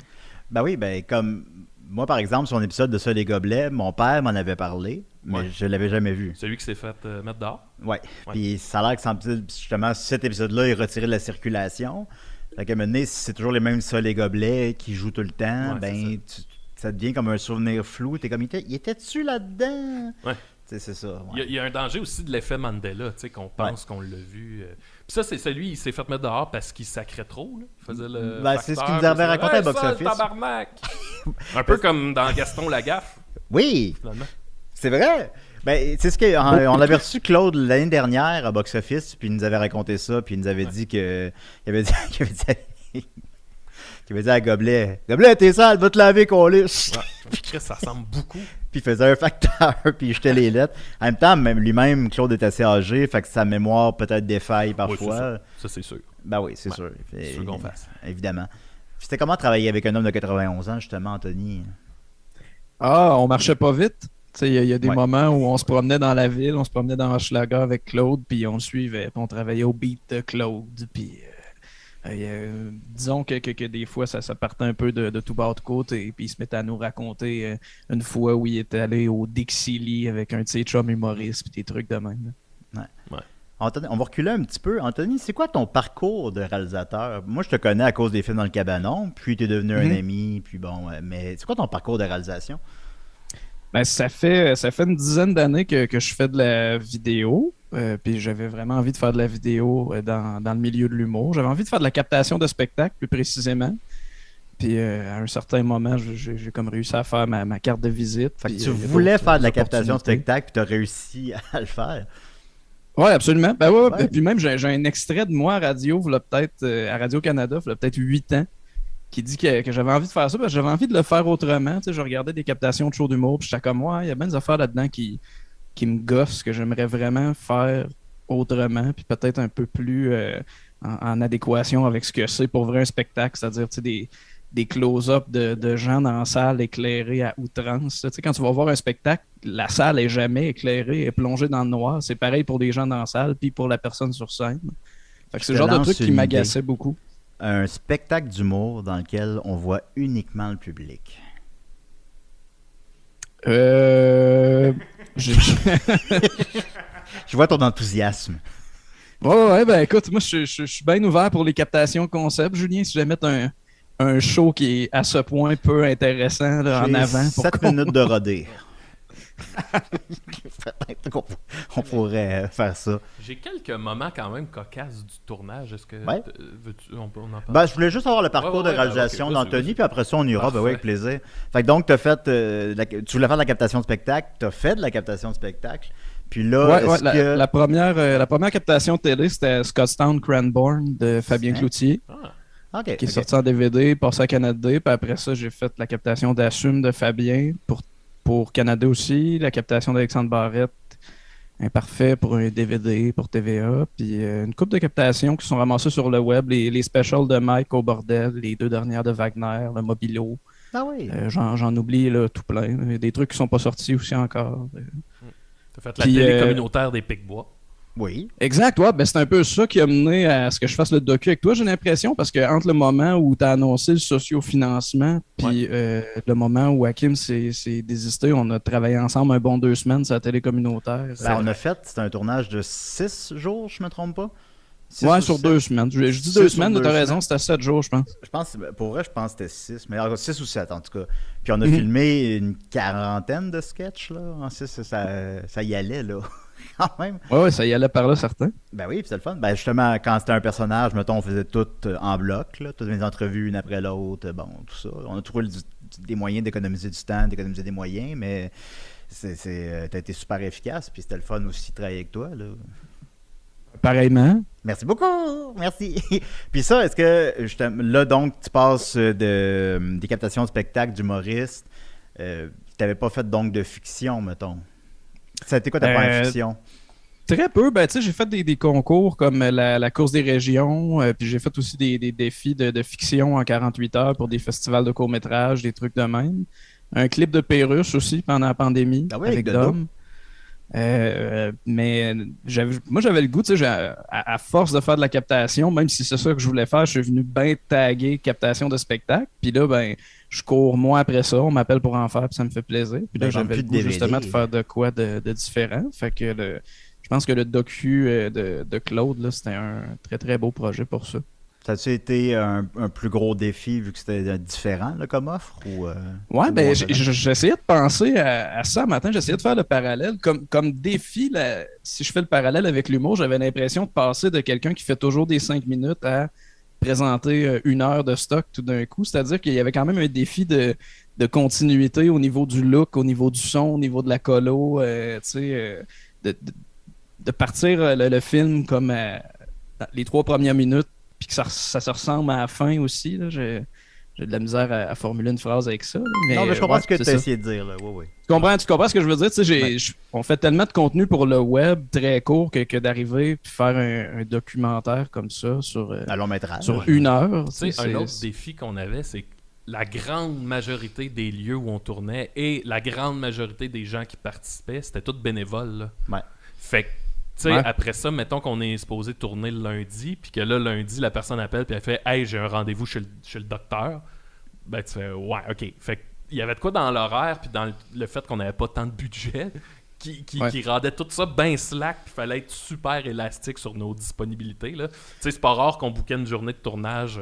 Ben oui, ben comme moi, par exemple, sur un épisode de Ça les gobelets, mon père m'en avait parlé, mais Ouais. je l'avais jamais vu. Celui qui s'est fait mettre dehors. Ouais. Ouais. Puis ça a l'air que justement, cet épisode-là est retiré de la circulation. Fait que maintenant, si c'est toujours les mêmes Ça les gobelets qui jouent tout le temps, Ouais, ben ça devient comme un souvenir flou. T'es comme, il était-tu là-dedans? Ouais. C'est ça. Ouais. Il y a un danger aussi de l'effet Mandela, qu'on pense qu'on l'a vu. Puis ça, c'est celui, il s'est fait mettre dehors parce qu'il sacrait trop. Là. Il faisait le C'est ce qu'il nous avait raconté à Box Office. Tabarnak! Un peu comme dans Gaston Lagaffe. Oui! Finalement. C'est vrai! Ben, c'est ce qu'on avait reçu Claude l'année dernière à Box Office, puis il nous avait raconté ça, puis il nous avait dit que. Il avait dit, qu'il avait dit à Gobelet, t'es sale, va te laver, qu'on lisse. Puis Chris, ça ressemble beaucoup. Puis il faisait un facteur, puis il jetait les lettres. En même temps, même lui-même, Claude est assez âgé, fait que sa mémoire peut-être défaille parfois. Oui, ça, c'est sûr. Ben oui, c'est sûr. C'est sûr qu'on fasse. Évidemment. Puis c'était comment travailler avec un homme de 91 ans, justement, Anthony? Ah, on marchait pas vite. Il y a des Ouais. moments où on se promenait dans la ville, on se promenait dans Hochelaga avec Claude, puis on le suivait, puis on travaillait au beat de Claude, puis disons que des fois ça partait un peu de tout bas de côté, puis il se mettait à nous raconter une fois où il était allé au Dixie avec un de ses chums humoristes, puis des trucs de même. Anthony, on va reculer un petit peu. Anthony, c'est quoi ton parcours de réalisateur? Moi, je te connais à cause des films dans le cabanon, puis tu es devenu un ami, puis bon, mais c'est quoi ton parcours de réalisation? Ben, ça fait une dizaine d'années que je fais de la vidéo, puis j'avais vraiment envie de faire de la vidéo dans le milieu de l'humour. J'avais envie de faire de la captation de spectacle, plus précisément. Puis à un certain moment, j'ai comme réussi à faire ma carte de visite. Fait que puis, tu il y a voulais d'autres faire de la captation de opportunités. spectacle, puis tu as réussi à le faire. Oui, absolument. Ben ouais. Ouais. Puis même, j'ai un extrait de moi à radio, à Radio-Canada, il y a peut-être 8 ans, qui dit que j'avais envie de faire ça, parce que j'avais envie de le faire autrement. Tu sais, je regardais des captations de shows d'humour, puis j'étais comme, ouais, il y a bien des affaires là-dedans qui me gossent, que j'aimerais vraiment faire autrement, puis peut-être un peu plus en adéquation avec ce que c'est pour vrai un spectacle, c'est-à-dire tu sais, des close-up de gens dans la salle éclairés à outrance. Tu sais, quand tu vas voir un spectacle, la salle est jamais éclairée, elle est plongée dans le noir. C'est pareil pour les gens dans la salle, puis pour la personne sur scène. Fait que c'est le genre de lance truc qui une m'agaçait beaucoup. Un spectacle d'humour dans lequel on voit uniquement le public. Je- Je vois ton enthousiasme. Ouais, ben écoute, moi je suis bien ouvert pour les captations concept. Julien, si jamais t'as un show qui est à ce point peu intéressant là, en J'ai avant. 7 minutes de roder. Peut-être qu'on pourrait faire ça. J'ai quelques moments quand même cocasses du tournage. Est-ce que Ouais. veux-tu, on en parle? Ben, je voulais juste avoir le parcours Ouais, de réalisation ok, vas-y, d'Anthony, vas-y. puis après ça, on ira. Ben oui, avec Parfait. plaisir. Fait que donc, t'as fait, tu voulais faire de la captation de spectacle, t'as fait de la captation de spectacle, puis là, Ouais, est-ce que... la première captation télé, c'était Scottstown Cranbourne de Fabien Hein? Cloutier, Ok, qui est ok. sorti en DVD, passé à Canada D. Puis après ça, j'ai fait la captation d'Assume de Fabien pour Canada aussi, la captation d'Alexandre Barrette, Imparfait pour un DVD, pour TVA, puis une couple de captations qui sont ramassées sur le web, les specials de Mike au bordel, les 2 dernières de Wagner, le Mobilo. Ah oui. J'en oublie là, tout plein. Il y a des trucs qui sont pas sortis aussi encore. T'as fait la Puis, télé communautaire des Pic-Bois. Oui. Exact, ouais, ben c'est un peu ça qui a mené à ce que je fasse le docu avec toi, j'ai l'impression, parce que entre le moment où tu as annoncé le sociofinancement, puis le moment où Hakim s'est désisté, on a travaillé ensemble un bon 2 semaines sur la télé communautaire. Ben, on a fait, c'était un tournage de 6 jours, je me trompe pas? 6 Ouais, ou sur 7? 2 semaines. Je dis 6 2 sur semaines, mais 2 t'as raison, semaines. c'était 7 jours, je pense. Je pense, pour vrai, je pense que c'était 6, mais 6 ou 7 en tout cas. Puis on a filmé une 40aine de sketchs, là. En 6, ça y allait, là. Quand même. Ouais, ça y allait par là, certain. Ben oui, puis c'était le fun. Ben justement, quand c'était un personnage, mettons, on faisait tout en bloc, là, toutes les entrevues une après l'autre, bon, tout ça. On a trouvé des moyens d'économiser du temps, d'économiser des moyens, mais t'as été super efficace, puis c'était le fun aussi de travailler avec toi, là. Pareillement. Merci beaucoup, merci. Puis ça, est-ce que, là, donc, tu passes des captations de spectacles d'humoristes, tu n'avais pas fait donc de fiction, mettons? Ça a été quoi ta première fiction? Très peu. Ben, tu sais, j'ai fait des concours comme la course des régions, puis j'ai fait aussi des défis de fiction en 48 heures pour des festivals de court-métrage, des trucs de même. Un clip de Pérusse aussi pendant la pandémie Ah oui, avec avec Dodo. Dom. Mais moi, j'avais le goût, tu sais, à force de faire de la captation, même si c'est ça que je voulais faire, je suis venu bien taguer captation de spectacle. Puis là, ben, je cours moi après ça, on m'appelle pour en faire, puis ça me fait plaisir. Puis là, Ben, j'avais plus le de goût DVD. justement de faire de quoi de différent. Fait que je pense que le docu de Claude, là, c'était un très très beau projet pour ça. Ça a-tu été un plus gros défi vu que c'était différent là, comme offre? Ouais, ou ben bon, j'essayais de penser à ça matin, j'essayais de faire le parallèle. Comme défi, si je fais le parallèle avec l'humour, j'avais l'impression de passer de quelqu'un qui fait toujours des 5 minutes à présenter 1 heure de stock tout d'un coup. C'est-à-dire qu'il y avait quand même un défi de continuité au niveau du look, au niveau du son, au niveau de la colo, de partir le film comme dans les 3 premières minutes, puis que ça se ressemble à la fin aussi. Là. J'ai de la misère à formuler une phrase avec ça. Là. Non, mais je comprends ce que tu c'est as ça. essayé de dire. Là. Oui. Tu comprends ce que je veux dire? Tu sais, on fait tellement de contenu pour le web très court que d'arriver et faire un documentaire comme ça sur, Un long métrage. sur 1 heure. Tu sais, un autre défi qu'on avait, c'est que la grande majorité des lieux où on tournait et la grande majorité des gens qui participaient, c'était tous bénévoles. Là. Ouais. Fait que, tu sais, après ça, mettons qu'on est supposé tourner le lundi, puis que là, lundi, la personne appelle, puis elle fait « Hey, j'ai un rendez-vous chez le docteur. » Ben, tu fais « Ouais, OK. » Fait qu'il y avait de quoi dans l'horaire, puis dans le fait qu'on n'avait pas tant de budget, qui rendait tout ça bien slack, puis il fallait être super élastique sur nos disponibilités. Tu sais, c'est pas rare qu'on bouquait une journée de tournage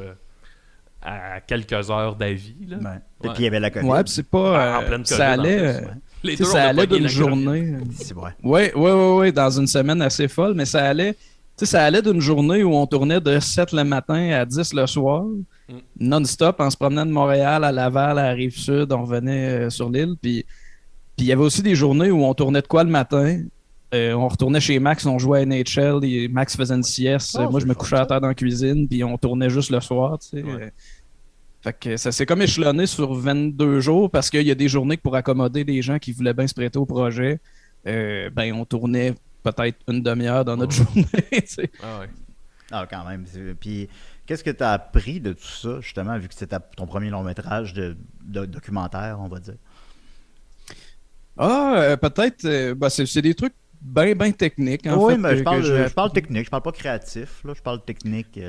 à quelques heures d'avis. Là. Ouais. Et puis il y avait la COVID. Ouais, puis c'est pas... En pleine COVID, ça allait... en plus, ouais. Les deux, ça on a allait pogné d'une la journée... C'est vrai. Oui, dans une semaine assez folle, mais ça allait d'une journée où on tournait de 7 le matin à 10 le soir, non-stop, en se promenant de Montréal à Laval, à la Rive-Sud, on revenait sur l'île, puis il y avait aussi des journées où on tournait de quoi le matin, on retournait chez Max, on jouait à NHL, et Max faisait une sieste, moi je me couchais à terre dans la cuisine, puis on tournait juste le soir, tu sais. Ouais. Fait que ça s'est comme échelonné sur 22 jours parce qu'il y a des journées que pour accommoder les gens qui voulaient bien se prêter au projet, on tournait peut-être une demi-heure dans notre journée. T'sais. Ah ouais. Ah, quand même. Puis, qu'est-ce que tu as appris de tout ça, justement, vu que c'était ton premier long-métrage de documentaire, on va dire? Peut-être, c'est des trucs bien techniques. Oui, mais je parle technique, je parle pas créatif, là, je parle technique.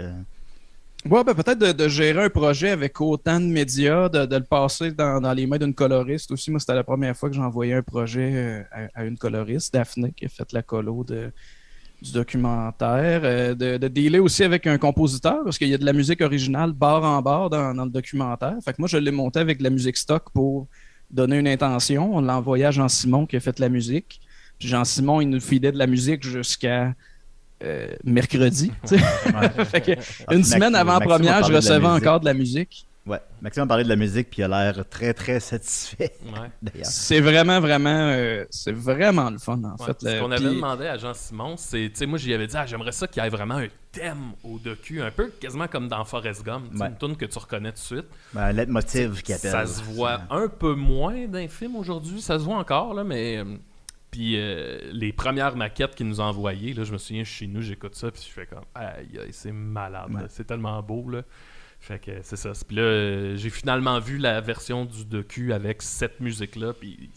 Ouais, peut-être de gérer un projet avec autant de médias, de le passer dans les mains d'une coloriste aussi. Moi, c'était la première fois que j'envoyais un projet à une coloriste, Daphné, qui a fait la colo du documentaire. De dealer aussi avec un compositeur, parce qu'il y a de la musique originale barre en barre dans le documentaire. Fait que moi, je l'ai monté avec de la musique stock pour donner une intention. On l'a envoyé à Jean-Simon qui a fait la musique. Puis Jean-Simon, il nous filait de la musique jusqu'à... mercredi. Fait que une semaine avant la première, je recevais encore de la musique. Ouais, Maxime a parlé de la musique puis il a l'air très très satisfait. Ouais. D'ailleurs. C'est vraiment c'est vraiment le fun en fait. Ce qu'on avait demandé à Jean-Simon, c'est, tu sais, moi j'y avais dit, j'aimerais ça qu'il y ait vraiment un thème au docu, un peu quasiment comme dans Forrest Gump, une tune que tu reconnais tout de suite. Un leitmotiv qui appelle. Ça se voit un peu moins d'un film aujourd'hui, ça se voit encore là, mais puis les premières maquettes qu'ils nous ont envoyées, là, je me souviens chez nous, j'écoute ça puis je fais comme aïe, c'est malade, là, c'est tellement beau là. Fait que c'est ça. Puis là, j'ai finalement vu la version du docu avec cette musique-là, puis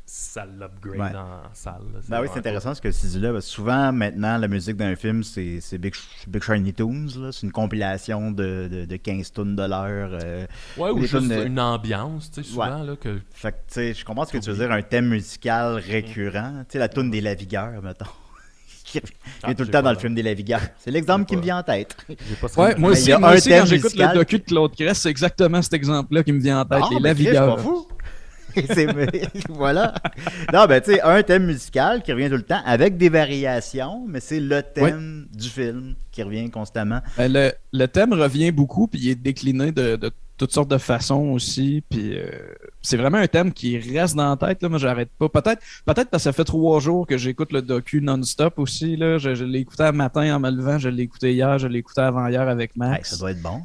ça l'upgrade dans la salle. Ben oui, c'est intéressant ce que tu dis là, parce que souvent, maintenant, la musique d'un film, c'est Big Shiny Tunes, là. C'est une compilation de 15 tunes de l'heure. Ouais, ou juste une ambiance, tu sais, souvent. Ouais. Là, que... Fait que, tu sais, je comprends ce que tu veux dire, un thème musical récurrent. Tu sais, la tune des Lavigueurs, mettons. qui est tout le temps dans le film des Lavigueurs. C'est l'exemple qui me vient en tête. Moi aussi, quand j'écoute le docu de Claude Crest, c'est exactement cet exemple-là qui me vient en tête, les Lavigueurs. Voilà. Non, ben tu sais, un thème musical qui revient tout le temps avec des variations, mais c'est le thème du film qui revient constamment. Le thème revient beaucoup, puis il est décliné de toutes sortes de façons aussi. Puis c'est vraiment un thème qui reste dans la tête. Là. Moi, j'arrête pas. Peut-être parce que ça fait 3 jours que j'écoute le docu non-stop aussi. Là. Je l'ai écouté un matin en me levant, je l'ai écouté hier, je l'ai écouté avant-hier avec Max. Ça doit être bon.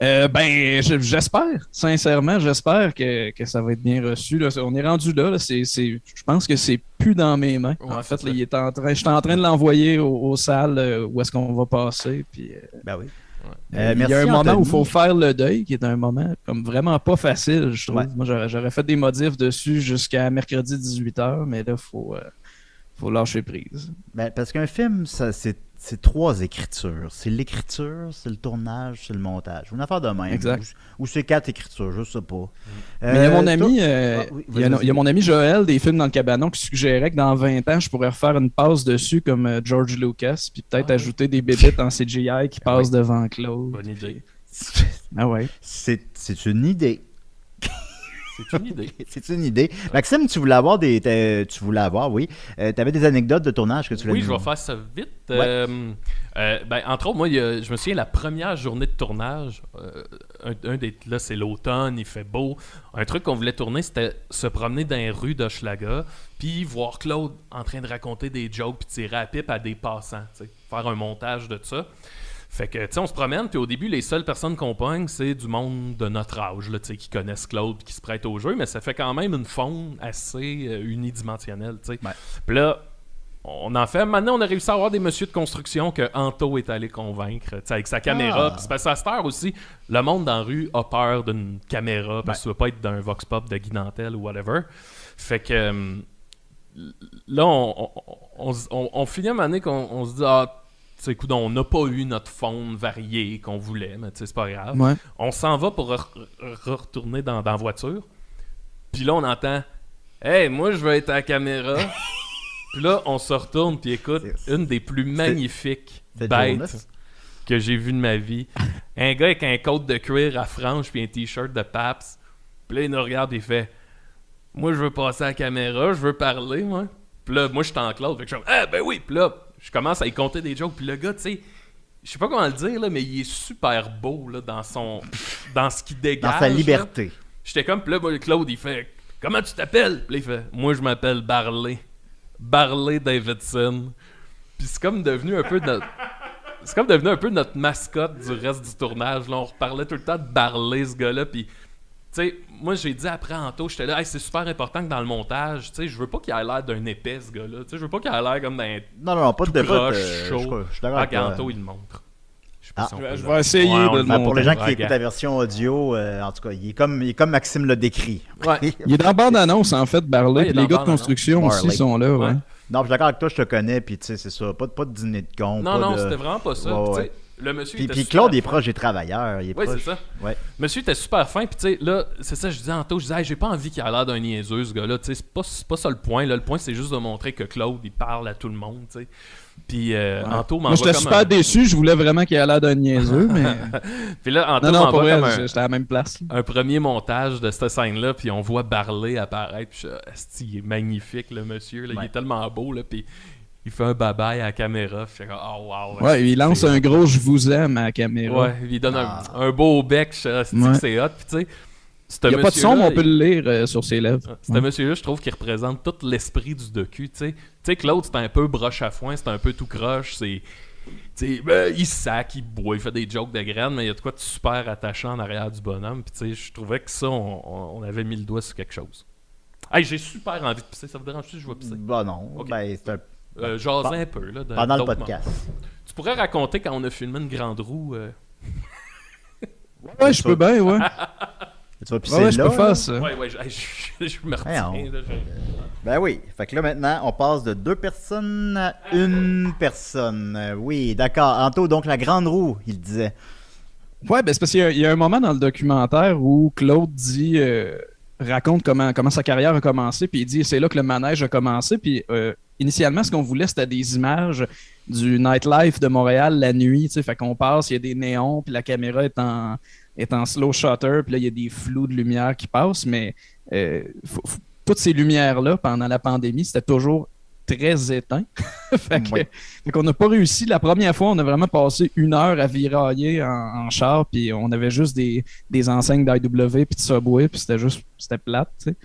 J'espère, sincèrement, j'espère que ça va être bien reçu. Là. On est rendu là. Je pense que c'est plus dans mes mains. Ouais, en fait, là, je suis en train de l'envoyer aux salles où est-ce qu'on va passer. Puis, ben oui. Il y a un moment où il faut faire le deuil, qui est un moment comme vraiment pas facile, je trouve. Ouais. Moi, j'aurais fait des modifs dessus jusqu'à mercredi 18h, mais là, il faut lâcher prise. Ben, parce qu'un film, c'est c'est 3 écritures. C'est l'écriture, c'est le tournage, c'est le montage. Une affaire de même. Exact. Ou c'est 4 écritures, je sais pas. Mais il y a mon toi- ami, oui, il y a mon ami Joël des films dans le cabanon qui suggérait que dans 20 ans, je pourrais refaire une passe dessus comme George Lucas, puis peut-être ajouter des bébites en CGI qui passent devant Claude. Bonne idée. Ah ouais. C'est une idée. C'est une idée. C'est une idée. Maxime, tu voulais avoir oui. T'avais des anecdotes de tournage que tu voulais Oui, nous- je vais faire ça vite. Ouais. Ben, entre autres, moi, je me souviens, la première journée de tournage, là, c'est l'automne, il fait beau. Un truc qu'on voulait tourner, c'était se promener dans les rues d'Hochelaga, puis voir Claude en train de raconter des jokes, puis tirer à pipe à des passants, tu sais, faire un montage de ça. Fait que, tu sais, on se promène, puis au début, les seules personnes qu'on pogne, c'est du monde de notre âge, là, tu sais, qui connaissent Claude, puis qui se prêtent au jeu, mais ça fait quand même une faune assez unidimensionnelle, tu sais. Ouais. Puis là, on en fait. Maintenant, on a réussi à avoir des messieurs de construction que Anto est allé convaincre, tu sais, avec sa caméra. Ah. Puis c'est parce qu'à cette heure aussi, le monde dans la rue a peur d'une caméra, parce que tu veux pas être d'un Vox Pop de Guy Nantel ou whatever. Fait que là, on finit à un moment donné qu'on se dit, tu sais, écoute, on n'a pas eu notre faune variée qu'on voulait, mais tu sais, c'est pas grave. Ouais. On s'en va pour retourner dans la voiture. Puis là, on entend « Hey, moi, je veux être à la caméra. » Puis là, on se retourne, puis écoute, une des plus magnifiques c'est bêtes Jonas. que j'ai vues de ma vie. Un gars avec un coat de cuir à franges puis un t-shirt de Paps. Puis là, il nous regarde et il fait « Moi, je veux passer à la caméra, je veux parler, moi. » Puis là, moi, je suis en Claude. Fait que je suis comme « Ah, ben oui. » Puis là, je commence à y compter des jokes. Puis le gars, tu sais, je sais pas comment le dire, là, mais il est super beau là, dans ce qu'il dégage. Dans sa là. liberté. J'étais comme, puis là, moi, Claude, il fait « Comment tu t'appelles? » Puis là, il fait « Moi, je m'appelle Barley. Barley Davidson. » Puis c'est comme devenu un peu notre mascotte du reste du tournage. Là, on reparlait tout le temps de Barley, ce gars-là. Puis, tu sais, moi, j'ai dit après Anto, j'étais là, hey, c'est super important que dans le montage, tu sais, je veux pas qu'il ait l'air d'un épais, ce gars-là. Tu sais, je veux pas qu'il ait l'air comme d'un Non, pas de tout croche, je chaud. suis d'accord avec toi. Anto, il le montre. Je sais pas Ah. si on Je peut vais le- essayer Ouais, on de le le Ben, pour les gens qui Ouais, écoutent gars. la version audio, en tout cas, il est comme Maxime l'a décrit. Ouais. Il est dans la bande-annonce, en fait, Barley. Ouais, il est Puis dans les gars la de construction bande-annonce. aussi sont là, ouais. Ouais. Non, je suis d'accord avec toi, je te connais, puis tu sais, c'est ça. Pas de dîner de con. Non, pas non, de... c'était vraiment pas ça. Ouais, Puis, tu ouais. sais, le monsieur Puis, était puis super Claude est fin. proche des travailleurs. Il est Oui, proche. c'est ça. Ouais. Monsieur était super fin, puis tu sais, là, c'est ça, je disais Anto, je disais, hey, j'ai pas envie qu'il ait l'air d'un niaiseux, ce gars-là, tu sais, c'est pas ça le point, là, le point, c'est juste de montrer que Claude, il parle à tout le monde, tu sais. Puis Anto Moi, m'envoie j'étais comme super déçu. Je voulais vraiment qu'il ait l'air d'un niaiseux, mais... Puis là, Anto Non, pour m'envoie vrai, comme j'étais à la même place. un premier montage de cette scène-là, puis on voit Barley apparaître, puis je dis, asti, il est magnifique, le monsieur, là, il Ouais. est tellement beau, là, puis il fait un bye-bye à la caméra, puis je suis comme, oh wow. Ouais, il lance c'est- un gros « je vous aime » à la caméra. Ouais, il donne Ah. un beau bec, je suis asti, Ouais. c'est hot, puis tu sais, Il n'y a pas de son, mais on peut le lire sur ses lèvres. Ce monsieur-là, je trouve qu'il représente tout l'esprit du docu. Tu sais, Claude, c'est un peu broche à foin, c'est un peu tout croche. C'est, tu sais, il sac, il boit, il fait des jokes de graines, mais il y a de quoi de super attachant en arrière du bonhomme. Puis, tu sais, je trouvais que ça, on avait mis le doigt sur quelque chose. Hey, j'ai super envie de pisser. Ça vous dérange si je vais pisser? Bah non, Ok. ben c'est un... Jaser un peu, là. pendant le d'autres podcast. moments. Tu pourrais raconter quand on a filmé une grande roue. Ouais, je peux bien, ouais. Tu vas pisser Ouais, je là, peux là? faire ça. Ouais, je me retiens. Voyons. Là, Ben oui. Fait que là, maintenant, on passe de 2 personnes à 1 personne. Oui, d'accord. Anto, donc la grande roue, il disait. Ouais, ben c'est parce qu'il y a un moment dans le documentaire où Claude dit, raconte comment sa carrière a commencé, puis il dit c'est là que le manège a commencé, puis initialement ce qu'on voulait c'était des images du nightlife de Montréal la nuit, tu sais, fait qu'on passe, il y a des néons, puis la caméra est en slow shutter, puis là il y a des flous de lumière qui passent, mais toutes ces lumières-là pendant la pandémie, c'était toujours très éteint. Oui. Fait qu'on n'a pas réussi. La première fois, on a vraiment passé 1 heure à virailler en char, puis on avait juste des enseignes d'IW puis de Subway, puis c'était plate, tu sais.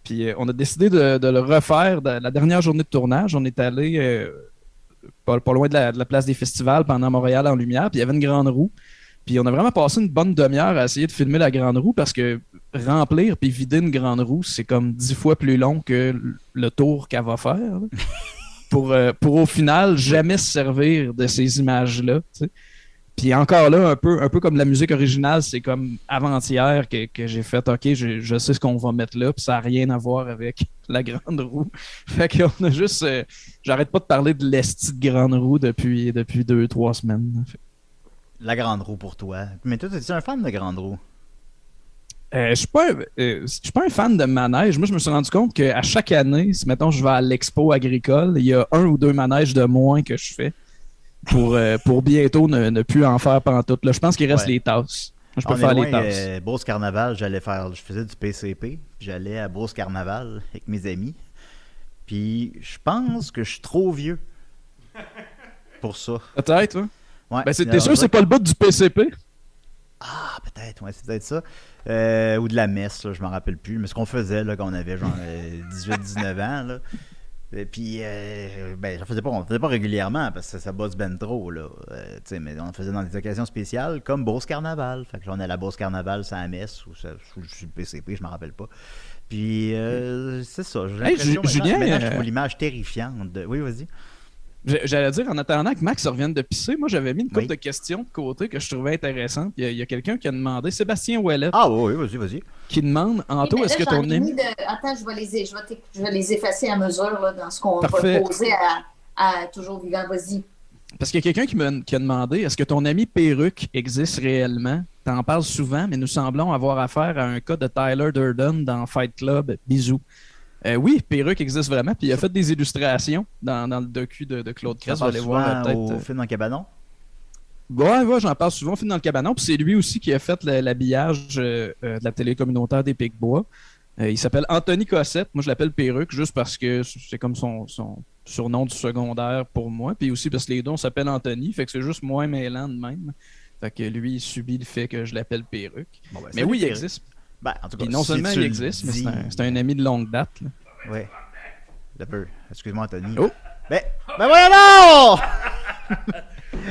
Puis on a décidé de le refaire la dernière journée de tournage. On est allé pas loin de la place des festivals pendant Montréal en lumière, puis il y avait une grande roue. Puis on a vraiment passé une bonne demi-heure à essayer de filmer la grande roue parce que remplir puis vider une grande roue, c'est comme 10 fois plus long que le tour qu'elle va faire. Là. pour au final jamais se servir de ces images-là. Tu sais. Puis encore là, un peu comme la musique originale, c'est comme avant-hier que j'ai fait, OK, je sais ce qu'on va mettre là, puis ça n'a rien à voir avec la grande roue. Fait qu'on a juste... j'arrête pas de parler de l'esti de grande roue depuis 2-3 semaines. La grande roue pour toi. Mais toi, es-tu un fan de grande roue? Je suis pas un fan de manège. Moi, je me suis rendu compte qu'à chaque année, si mettons je vais à l'expo agricole, il y a 1 ou 2 manèges de moins que je fais pour bientôt ne plus en faire pantoute. Là, je pense qu'il reste les tasses. Je peux faire les tasses. Beauce Carnaval, je faisais du PCP. J'allais à Beauce Carnaval avec mes amis. Puis je pense que je suis trop vieux pour ça. Peut-être, hein? Ouais. Ben, t'es sûr que c'est pas le bout du PCP? Ah, peut-être, ouais, c'est peut-être ça. Ou de la messe, là, je m'en rappelle plus. Mais ce qu'on faisait là, quand on avait genre 18-19 ans, là. Et puis, on faisait pas régulièrement parce que ça bosse ben trop, là. Mais on le faisait dans des occasions spéciales comme Beauce Carnaval. Fait que là, on allait à la Beauce Carnaval, c'est à la messe ou sur le PCP, je m'en rappelle pas. Puis, c'est ça. J'ai l'impression Julien, maintenant, je trouve l'image terrifiante. Oui, vas-y. J'allais dire, en attendant que Max revienne de pisser, moi j'avais mis une couple de questions de côté que je trouvais intéressantes. Il y a quelqu'un qui a demandé, Sébastien Ouellet. Ah oui, vas-y. Qui demande, Anto, est-ce que ton ami... Attends, je vais les effacer à mesure là, dans ce qu'on va poser à Toujours Vivant. Vas-y. Parce qu'il y a quelqu'un qui a demandé, est-ce que ton ami Perruque existe réellement? T'en parles souvent, mais nous semblons avoir affaire à un cas de Tyler Durden dans Fight Club. Bisous. Oui, Perruque existe vraiment, puis il a fait des illustrations dans le docu de Claude Crest. Vous allez voir au film dans le cabanon? Ouais, j'en parle souvent au film dans le cabanon, puis c'est lui aussi qui a fait l'habillage de la télé communautaire des Pic-Bois. Il s'appelle Anthony Cossette, moi je l'appelle Perruque, juste parce que c'est comme son surnom du secondaire pour moi, puis aussi parce que les deux on s'appelle Anthony, fait que c'est juste moins mêlant de même. Fait que lui, il subit le fait que je l'appelle Perruque. Bon, ben, mais oui, il existe. Ben, en tout cas, puis non seulement il existe, mais c'est un ami de longue date. Oui. Excuse-moi, Anthony. Oh! Ben voilà!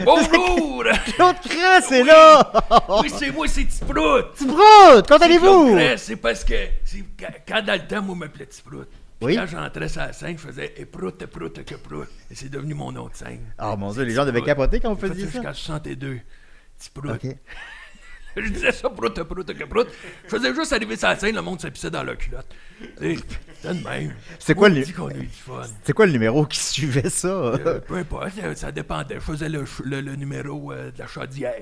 Bonjour! Claude Crest, c'est là! Oui, c'est moi, c'est Tiprout! Tiprout! Comment allez-vous? Claude Crest, c'est parce que quand dans le temps, moi, je m'appelais Tiprout. Oui? Quand j'entrais sur la scène, je faisais Éprout, Éprout, Éprout. Et c'est devenu mon nom de scène. Ah, mon Dieu, les gens devaient capoter quand vous faisiez ça. Jusqu'à 62. Tiprout. OK. Je disais ça, prout. Je faisais juste arriver sur la scène, le monde s'apissait dans leur culotte. C'était de même. C'est quoi le numéro qui suivait ça? Peu importe, ça dépendait. Je faisais le numéro de la chaudière.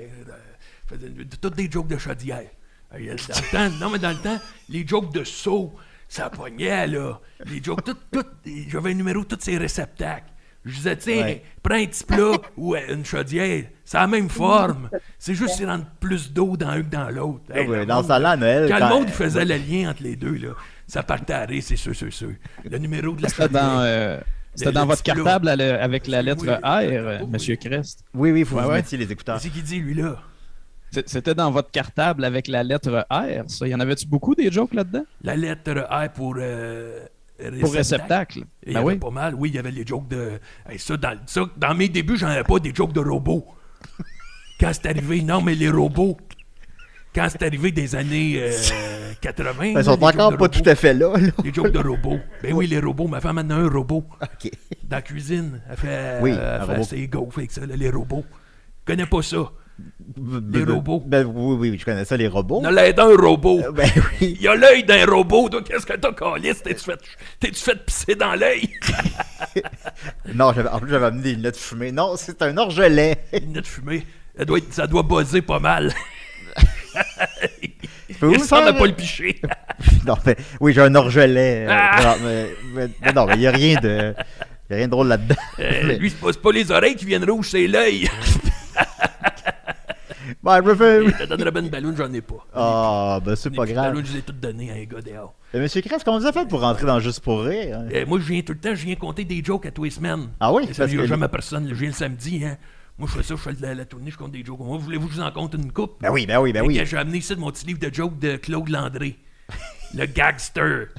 Je faisais toutes des jokes de chaudière. Dans le temps, les jokes de saut, ça pognait, là. Les jokes, j'avais un numéro de tous ces réceptacles. Je disais, tiens, prends un petit plat ou une chaudière, c'est la même forme. C'est juste qu'il rentre plus d'eau dans un que dans l'autre. Hey, dans ça là, à Noël. Quand le monde faisait le lien entre les deux, là, ça partait à rire, c'est sûr. Le numéro de la chaudière. C'était dans votre cartable avec la lettre R, Monsieur Crest. Oui, il faut que vous mettiez les écouteurs. C'est ce qu'il dit, lui, là. C'était dans votre cartable avec la lettre R, ça. Y en avait-tu beaucoup des jokes là-dedans? La lettre R pour réceptacle. Il y avait pas mal. Oui, il y avait les jokes de... dans mes débuts, j'en avais pas des jokes de robots. Quand c'est arrivé... Non, mais les robots... Quand c'est arrivé des années 80... Ils sont encore pas tout à fait là. Les jokes de robots. Ben oui, les robots. Ma femme en a un robot. OK. Dans la cuisine. Elle fait... elle fait ses gaufres avec ça, là, les robots. Je connais pas ça. Les robots. Ben oui, je connais ça, les robots. On a l'air d'un robot. Ben oui. Il y a l'œil d'un robot. Donc, qu'est-ce que t'as, Calice? T'es-tu fait pisser dans l'œil? Non, en plus, j'avais amené des lunettes fumées. Non, c'est un orgelet. Des lunettes fumées. Ça doit buzzer pas mal. Il semble pas le picher. Non, mais oui, j'ai un orgelet. Non, mais il n'y a rien de drôle là-dedans. Lui, c'est pas les oreilles qui viennent rouges, c'est l'œil. Je te donnerais bien une ballon, j'en ai pas. Ah, ben c'est pas grave. Les ballons, je les ai toutes données à un gars dehors. Monsieur Crest, comment vous avez fait pour rentrer dans Juste pour rire? Moi, je viens compter des jokes à tous les semaines. Ah oui? Ça ne jamais personne. Je viens le samedi, hein. Moi, je fais ça, je fais la tournée, je compte des jokes. Moi, voulez-vous que je vous en compte une coupe? Ben oui. J'ai amené ici mon petit livre de jokes de Claude Landré. Le gagster.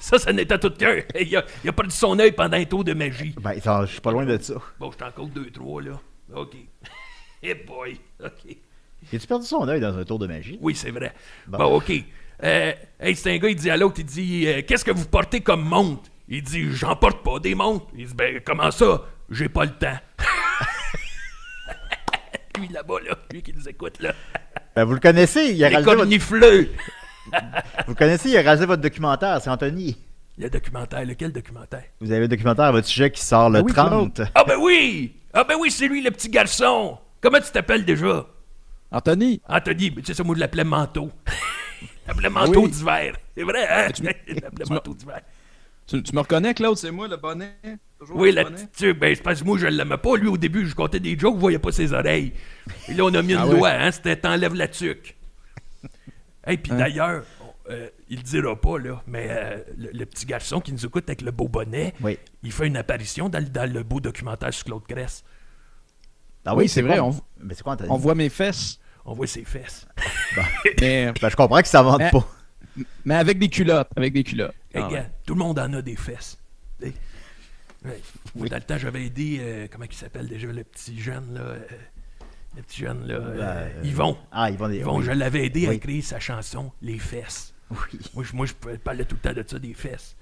Ça n'était tout cœur. Il a perdu son œil pendant un tour de magie. Ben, je suis pas loin de ça. Bon, je t'en compte 2-3, là. OK. Hey boy. OK. As-tu perdu son œil dans un tour de magie? Oui, c'est vrai. Bon, OK. C'est un gars, il dit à l'autre, il dit qu'est-ce que vous portez comme montre? Il dit j'en porte pas des montres. Il dit ben comment ça? J'ai pas le temps. Lui, là-bas, là. Lui qui nous écoute, là. Ben, vous le connaissez, il a Les réalisé votre... cornifleux. Vous le connaissez, il a réalisé votre documentaire, c'est Anthony. Le documentaire, lequel documentaire? Vous avez un documentaire à votre sujet qui sort le Ah oui, 30. Ah ben oui! Ah ben oui, c'est lui, le petit garçon! Comment tu t'appelles déjà? Anthony, Anthony, mais tu sais ça, moi, je l'appelais Manteau. Je l'appelais Manteau oui. d'hiver. C'est vrai, hein? tu Je l'appelais Manteau d'hiver. tu me reconnais, Claude, c'est moi, le bonnet? Toujours Oui, le la bonnet? petite, ben, c'est parce que moi, je l'aimais pas. Lui, au début, je comptais des jokes, je voyais pas ses oreilles. Et là, on a mis une Ah ouais. loi, hein? C'était t'enlèves la tuque. Et puis d'ailleurs, il le dira pas, là, mais le petit garçon qui nous écoute avec le beau bonnet, Oui. il fait une apparition dans le beau documentaire sur Claude Cress. Ah Oui, c'est vrai, quoi? on- Mais c'est quoi, Anthony? On voit mes fesses, On voit ses fesses. mais, Ben, je comprends que ça vende Mais- pas. mais avec des culottes, avec des culottes. Hey, Ah, gars, ouais. tout le monde en a des fesses. Tu sais. Ouais. Moi, dans le temps, j'avais aidé, comment il s'appelle déjà, le petit jeune, là, Yvon. Ah, ils vont des... Yvon, oui. je l'avais aidé à Oui. écrire sa chanson « Les fesses Oui. ». Moi, je parlais tout le temps de ça, des fesses.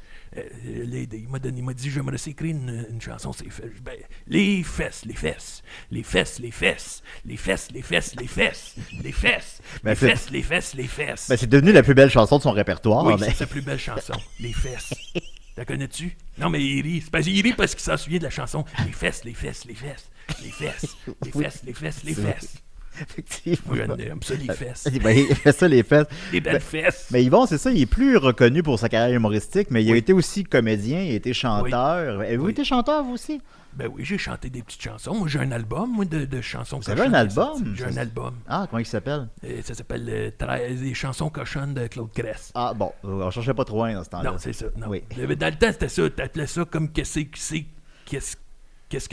Il m'a dit, j'aimerais ça écrire une chanson, c'est fesses. Ben, les fesses, les fesses, les fesses, les fesses, les fesses, les fesses, les fesses, les fesses, Ben, les c'est- fesses, les fesses, les fesses. Ben, c'est devenu la plus belle chanson de son répertoire. Oui, mais- c'est sa plus belle chanson, Les fesses. La connais-tu? Non, mais il rit. Il rit parce qu'il s'en souvient de la chanson Les fesses, les fesses, les fesses, les fesses, les fesses, les fesses, les C'est vrai. fesses. Effectivement. Moi, j'aime ça, les fesses. Ben, il fait ça, les fesses. Les belles fesses. Mais Yvon, c'est ça, il est plus reconnu pour sa carrière humoristique, mais il a Oui. été aussi comédien, il a été chanteur. Avez-vous Oui. été chanteur, vous aussi? Ben oui, j'ai chanté des petites chansons. Moi, j'ai un album, moi, de chansons Vous avez un cochonnes, album? sorti. J'ai un album. Ah, comment il s'appelle? Ça s'appelle Les chansons cochonnes de Claude Cress. Ah, bon, on cherchait pas trop loin dans ce temps-là. Non, c'est ça. Non. Oui. Dans le temps, c'était ça. T'appelais ça comme qu'est-ce que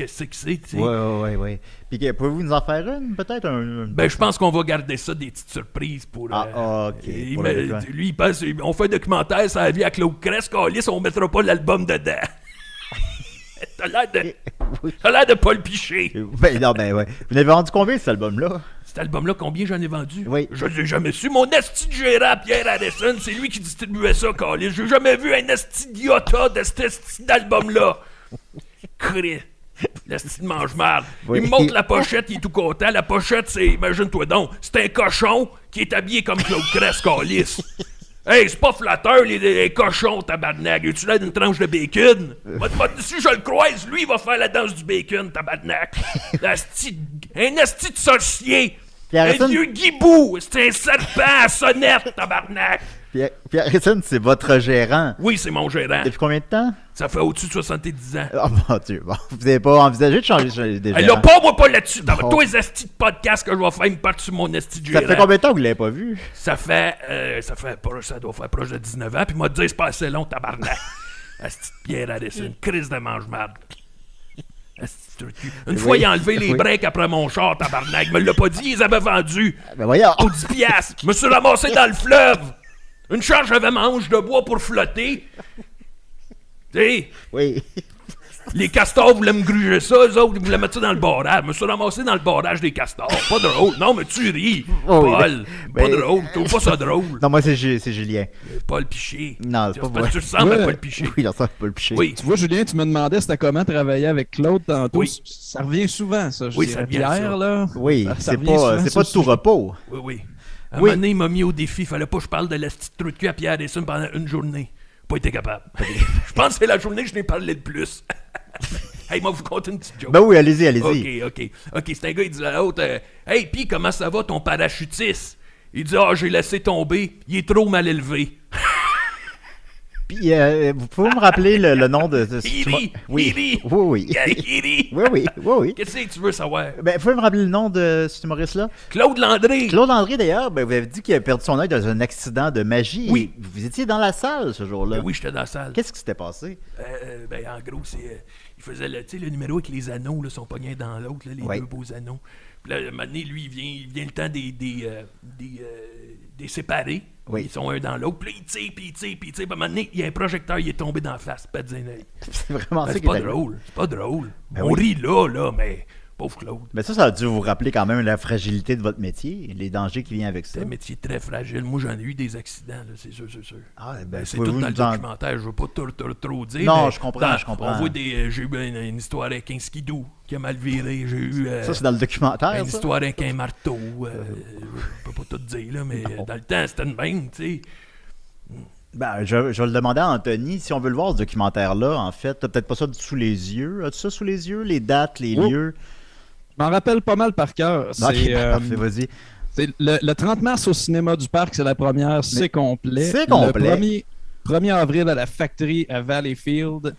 c'est, tu sais. Oui. Puis pouvez-vous nous en faire une, peut-être? Ben, je pense qu'on va garder ça des petites surprises pour. Ah, ok. il Pour me- le document. lui, il pense, on fait un documentaire sur la vie à Claude Cress, Calis, on mettra pas l'album dedans. T'as l'air de Paul Piché. Ben, non, ben, ouais. Vous n'avez vendu combien, cet album-là? Cet album-là, combien j'en ai vendu? Oui. Je l'ai jamais su. Mon esti de gérant, Pierre Harrison, c'est lui qui distribuait ça, Calis. J'ai jamais vu un esti d'iota de cet esti d'album-là. Cré. L'esti de mange-marde. Oui. Il me montre la pochette, il est tout content. La pochette, c'est, imagine-toi donc, c'est un cochon qui est habillé comme Claude Cress, Calis. Hey, c'est pas flatteur, les cochons, tabarnak. As-tu l'air d'une tranche de bacon? Si je le croise, lui, il va faire la danse du bacon, tabarnak. Un esti de sorcier. Puis Harrison- Un vieux guibou. C'est un serpent à sonnette, tabarnak. Pierre Harrison, c'est votre gérant. Oui, c'est mon gérant. Depuis combien de temps? Ça fait au-dessus de 70 ans. Oh mon Dieu, bon, vous n'avez pas envisagé de changer des Hey, gérants? là, pas moi pas là-dessus. Bon. Tous les estis de podcast que je vais faire, ils me partent sur mon esti de Ça gérant. fait combien de temps que vous l'avez pas vu? Ça doit faire proche de 19 ans, puis m'a dit c'est pas assez long, tabarnak. Asti de Pierre Harrison, une crise de mange-marde. Asti de trou de cul. Une fois, il a enlevé les oui. breaks après mon char, tabarnak. Il me l'a pas dit, ils les avaient vendus. Ben voyons! Au 10 piastres. Je me suis ramassé dans le fleuve. Une charge avait manche de bois pour flotter. Tu sais, Oui. les castors voulaient me gruger ça, eux autres, ils voulaient mettre ça dans le barrage. Je me suis ramassé dans le barrage des castors. Pas drôle. Non, mais tu ris. Oh, oui, Paul. Pas ben- drôle. Tu trouves pas ça drôle. Non, moi, c'est Julien. Paul Piché. Non, c'est pas parce moi. que tu ressembles à Ouais. Paul Piché. Oui, non, ça, pas le picher. Oui. Tu vois, Julien, tu me demandais c'était comment travailler avec Claude tantôt. Oui. Ça revient souvent, ça. Oui, Je ça dirais. revient, Pierre, ça. là. Oui, ça c'est revient pas, souvent, c'est ça, pas de tout ce repos. Oui, oui. À un Oui. moment donné, il m'a mis au défi. Fallait pas que je parle de la petite trou de cul à Pierre Harrison pendant une journée. Pas été capable. Je pense que c'est la journée que je n'ai parlé le plus. Hey, moi, vous conter une petite joke. Ben oui, allez-y. OK. C'est un gars, il dit à l'autre, Hey, pis comment ça va ton parachutiste? Il dit, j'ai laissé tomber. Il est trop mal élevé. Puis, vous pouvez me rappeler le nom de... Il rit. Oui. Il rit. Oui. Il rit. Oui. Qu'est-ce que tu veux savoir? Ben, vous pouvez me rappeler le nom de cet humoriste-là? Claude Landry. Claude André, d'ailleurs, ben, vous avez dit qu'il a perdu son œil dans un accident de magie. Oui. Et vous étiez dans la salle ce jour-là. Ben oui, j'étais dans la salle. Qu'est-ce qui s'était passé? Ben, en gros, il faisait le numéro avec les anneaux, là, sont pognés dans l'autre, là, les Ouais. deux beaux anneaux. Puis là, un moment donné, lui, il vient le temps des séparer. Oui. Ils sont un dans l'autre. Puis là, il tire. Puis à un moment donné, il y a un projecteur, il est tombé dans la face, pas de œil. C'est vraiment ça C'est qui est pas arrivé. drôle. C'est pas drôle. Ben On oui. rit là, mais Pauvre Claude. Mais ça a dû vous rappeler quand même la fragilité de votre métier, les dangers qui viennent avec ça. C'est un métier très fragile. Moi, j'en ai eu des accidents, là, c'est sûr. Ah, C'est tout dans le documentaire. Je veux pas trop dire. Non, mais je comprends. On voit j'ai eu une histoire avec un skidoo qui a mal viré. J'ai eu Ça, c'est dans le documentaire, une ça? histoire avec un marteau. Je peux pas tout dire, là, mais dans le temps, c'était une même, tu sais. Ben, je vais le demander à Anthony, si on veut le voir, ce documentaire-là, en fait, t'as peut-être pas ça sous les yeux. As-tu ça sous les yeux? Les dates, les lieux? Je m'en rappelle pas mal par cœur. Ok, C'est, parfait, vas-y. c'est le 30 mars au cinéma du parc, c'est la première, c'est complet. C'est complet. Le 1er avril à la Factory à Valleyfield.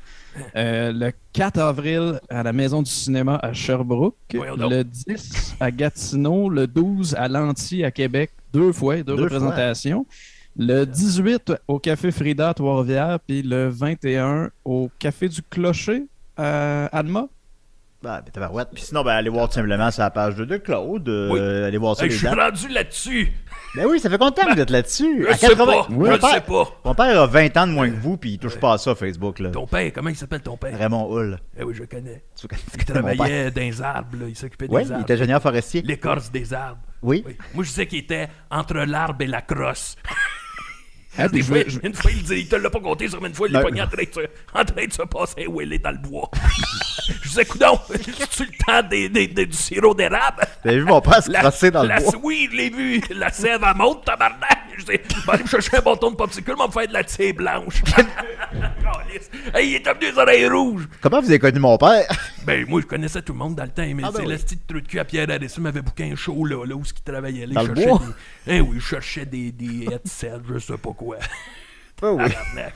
Le 4 avril à la Maison du cinéma à Sherbrooke. Voyons donc. Le 10 à Gatineau. Le 12 à Lanty à Québec. Deux représentations. Le 18 au Café Frida à Trois-Rivières. Puis le 21 au Café du Clocher à Alma. Ben, tabarouette. Puis sinon, ben, allez voir tout simplement sur la page de Claude. Allez voir ça, Hey, les je suis dates. rendu là-dessus. Ben oui, ça fait combien de temps que vous êtes là-dessus? Je sais pas. Je Mon ne père- sais pas. Mon père a 20 ans de moins que vous, puis il touche pas à ça, Facebook, là. Ton père, comment il s'appelle ton père? Raymond Hull. Eh oui, je le connais. Tu connais Il mon père? travaillait dans les arbres, là. Il s'occupait des Oui, il arbres. était ingénieur forestier. L'écorce des arbres. Oui. Oui. Moi, je sais qu'il était entre l'arbre et la crosse. Ah, Une puis fois, je- une fois, il dit, il te l'a pas compté sur une fois, il Non. est pogné en train de se passer où il est dans le bois. Je disais, coudonc, c'est-tu le temps du sirop d'érable? Vous avez vu mon père se crosser dans le bois? Oui, je l'ai vu. La sève, elle monte, tabarnak. Je dis, je vais aller me chercher un bâton de popsicle, on va me faire de la tire blanche. Calisse. Hey, il est devenu les oreilles rouges. Comment vous avez connu mon père? Ben, moi, je connaissais tout le monde dans le temps, mais Ah, ben c'est oui. le style de trou de cul à Pierre Harrison m'avait booké un show là où il travaillait. Là, Dans il le cherchait bois? Eh oui, je cherchais des headsets, je sais pas quoi. Oh oui. Tabarnak.